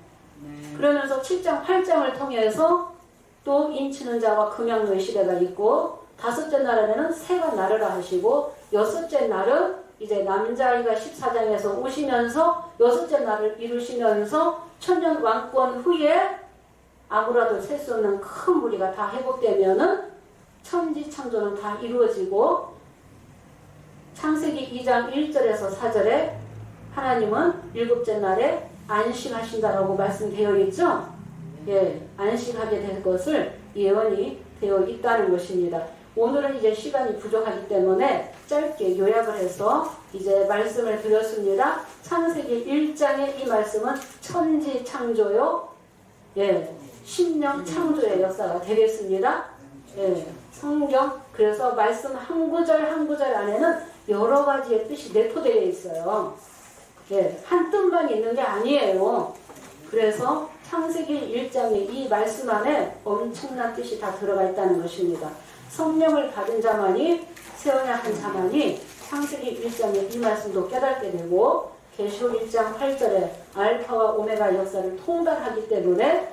그러면서 7장, 8장을 통해서 또 인치는 자와 금양노의 시대가 있고 다섯째 날에는 새가 나르라 하시고 여섯째 날은 이제 남자아이가 14장에서 오시면서 여섯째 날을 이루시면서 천년 왕권 후에 아무라도 셀 수 없는 큰 무리가 다 회복되면은 천지 창조는 다 이루어지고 창세기 2장 1절에서 4절에 하나님은 일곱째 날에 안식하신다라고 말씀되어 있죠. 예, 안식하게 될 것을 예언이 되어 있다는 것입니다. 오늘은 이제 시간이 부족하기 때문에 짧게 요약을 해서 이제 말씀을 드렸습니다. 창세기 1장의 이 말씀은 천지 창조요. 예, 심령 창조의 역사가 되겠습니다. 예, 성경 그래서 말씀 한 구절 한 구절 안에는 여러 가지의 뜻이 내포되어 있어요. 예, 한 뜻만 있는 게 아니에요. 그래서 창세기 1장의 이 말씀 안에 엄청난 뜻이 다 들어가 있다는 것입니다. 성령을 받은 자만이 새언약한 자만이 창세기 1장의 이 말씀도 깨닫게 되고 계시록 1장 8절에 알파와 오메가 역사를 통달하기 때문에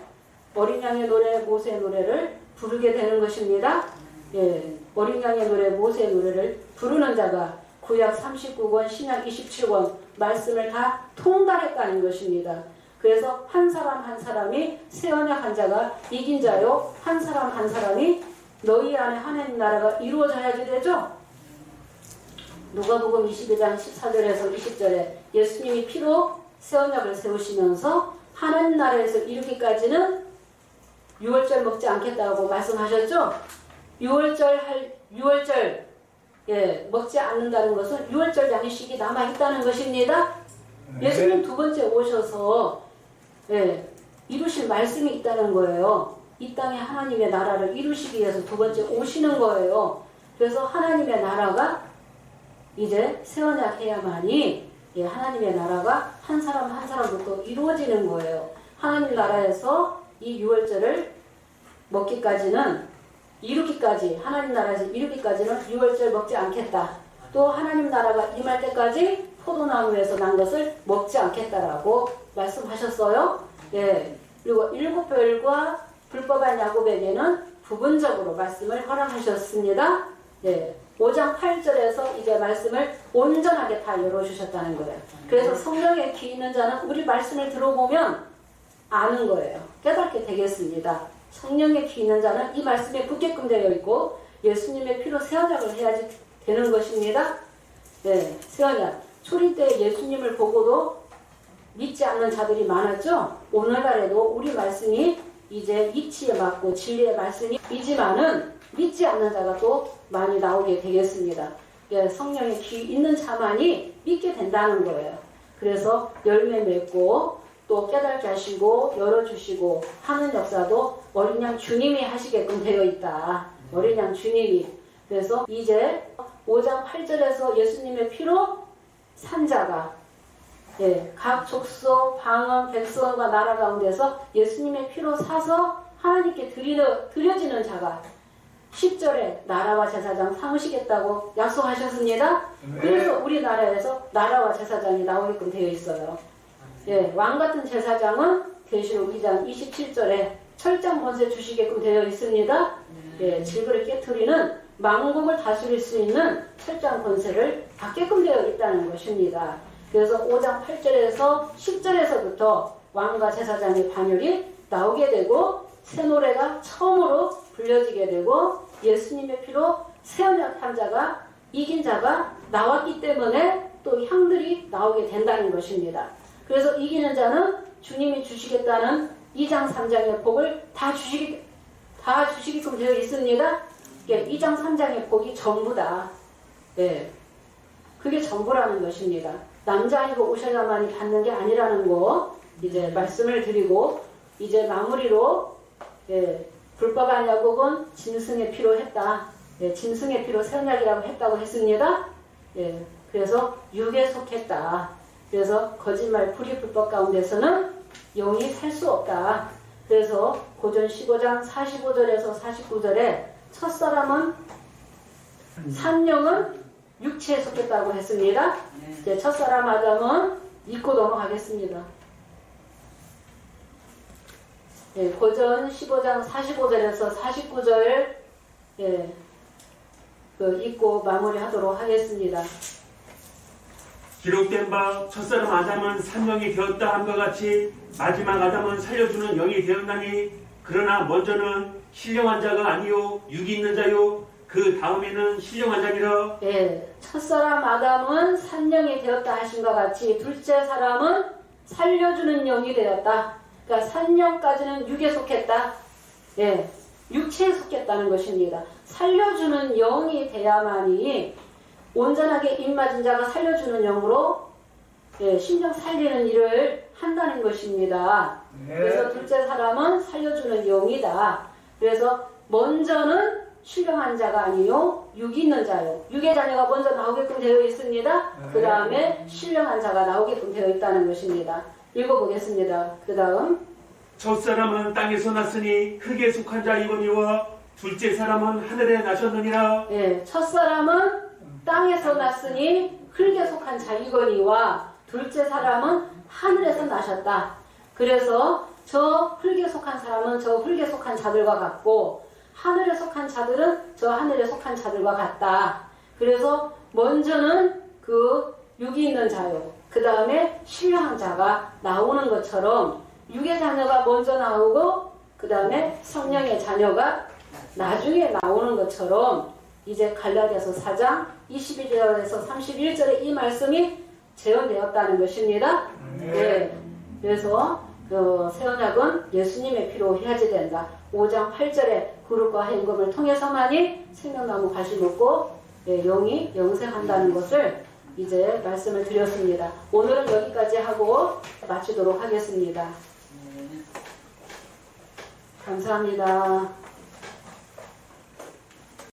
어린 양의 노래, 모세의 노래를 부르게 되는 것입니다. 예, 어린 양의 노래, 모세의 노래를 부르는 자가 구약 39권, 신약 27권 말씀을 다 통달했다는 것입니다. 그래서 한 사람 한 사람이 새언약 한 자가 이긴 자요, 한 사람 한 사람이 너희 안에 하나님 나라가 이루어져야지 되죠. 누가복음 22장 14절에서 20절에 예수님이 피로 새언약을 세우시면서 하나님 나라에서 이르기까지는 유월절 먹지 않겠다고 말씀하셨죠. 유월절 예, 먹지 않는다는 것은 유월절 양식이 남아있다는 것입니다. 예수님 두 번째 오셔서 예, 이루실 말씀이 있다는 거예요. 이 땅에 하나님의 나라를 이루시기 위해서 두 번째 오시는 거예요. 그래서 하나님의 나라가 이제 새언약 해야만이 예, 하나님의 나라가 한 사람 한 사람부터 이루어지는 거예요. 하나님 나라에서 이 유월절을 먹기까지는 이루기까지 하나님 나라에서 이루기까지는 유월절 먹지 않겠다. 또 하나님 나라가 임할 때까지 포도나무에서 난 것을 먹지 않겠다라고 말씀하셨어요. 예. 그리고 일곱 별과 불법한 야곱에게는 부분적으로 말씀을 허락하셨습니다. 예. 5장 8절에서 이제 말씀을 온전하게 다 열어주셨다는 거예요. 그래서 성령에 귀 있는 자는 우리 말씀을 들어보면 아는 거예요. 깨닫게 되겠습니다. 성령에 귀 있는 자는 이 말씀에 붙게끔 되어 있고 예수님의 피로 세언약을 해야지 되는 것입니다. 네, 세언약. 초림 때 예수님을 보고도 믿지 않는 자들이 많았죠. 오늘날에도 우리 말씀이 이제 이치에 맞고 진리의 말씀이지만은 믿지 않는 자가 또 많이 나오게 되겠습니다. 예, 성령의 귀 있는 자만이 믿게 된다는 거예요. 그래서 열매 맺고 또 깨닫게 하시고 열어주시고 하는 역사도 어린 양 주님이 하시게끔 되어 있다. 어린 양 주님이. 그래서 이제 5장 8절에서 예수님의 피로 산 자가 각 족속, 방언, 백성과 나라 가운데서 예수님의 피로 사서 하나님께 드려지는 자가 10절에 나라와 제사장 삼으시겠다고 약속하셨습니다. 그래서 우리나라에서 나라와 제사장이 나오게끔 되어 있어요. 왕 같은 제사장은 계시록 2장 27절에 철장 권세 주시게끔 되어 있습니다. 질그를 깨트리는 만국을 다스릴 수 있는 철장 권세를 받게끔 되어 있다는 것입니다. 그래서 5장 8절에서 10절에서부터 왕과 제사장의 반열이 나오게 되고 새 노래가 처음으로 불려지게 되고 예수님의 피로 새 언약한 자가 이긴 자가 나왔기 때문에 또 향들이 나오게 된다는 것입니다. 그래서 이기는 자는 주님이 주시겠다는 2장 3장의 복을 다 주시게끔 되어 있습니다. 2장 3장의 복이 전부다. 그게 전부라는 것입니다. 남자이고 오셔야만이 받는 게 아니라는 거 이제 말씀을 드리고 이제 마무리로 불법 안약국은 짐승의 피로 했다. 짐승의 피로 세언약이라고 했다고 했습니다. 그래서 육에 속했다. 그래서 거짓말 불의 불법 가운데서는 영이 살 수 없다. 그래서 고전 15장 45절에서 49절에 첫사람은 산영은 육체에 속했다고 했습니다. 이제 첫사람 아담은 잊고 넘어가겠습니다. 고전 15장 45절에서 49절 읽고 마무리하도록 하겠습니다. 기록된 바 첫사람 아담은 산영이 되었다 함과 같이 마지막 아담은 살려주는 영이 되었나니 그러나 먼저는 신령한 자가 아니요 육이 있는 자요 그 다음에는 신령한 자니라. 첫사람 아담은 산영이 되었다 하신과 같이 둘째 사람은 살려주는 영이 되었다. 그러니까 산영까지는 육에 속했다. 육체에 속했다는 것입니다. 살려주는 영이 돼야만이 온전하게 입맞은 자가 살려주는 영으로 심령 살리는 일을 한다는 것입니다. 그래서 둘째 사람은 살려주는 영이다. 그래서 먼저는 신령한 자가 아니요 육이 있는 자요. 육의 자녀가 먼저 나오게끔 되어 있습니다. 그 다음에 신령한 자가 나오게끔 되어 있다는 것입니다. 읽어보겠습니다. 그 다음 첫사람은 땅에서 났으니 흙에 속한 자이거니와 둘째 사람은 하늘에 나셨느니라. 첫사람은 땅에서 났으니 흙에 속한 자이거니와 둘째 사람은 하늘에서 나셨다. 그래서 저 흙에 속한 사람은 저 흙에 속한 자들과 같고 하늘에 속한 자들은 저 하늘에 속한 자들과 같다. 그래서 먼저는 그 육이 있는 자요. 그 다음에 신령한 자가 나오는 것처럼 육의 자녀가 먼저 나오고 그 다음에 성령의 자녀가 나중에 나오는 것처럼 이제 갈라디아서 4장 22절에서 31절에 이 말씀이 재현되었다는 것입니다. 그래서 새 언약은 예수님의 피로 해야지 된다. 5장 8절에 그룹과 행금을 통해서만이 생명나무 가시 먹고 영이 영생한다는 것을 이제 말씀을 드렸습니다. 오늘은 여기까지 하고 마치도록 하겠습니다. 감사합니다.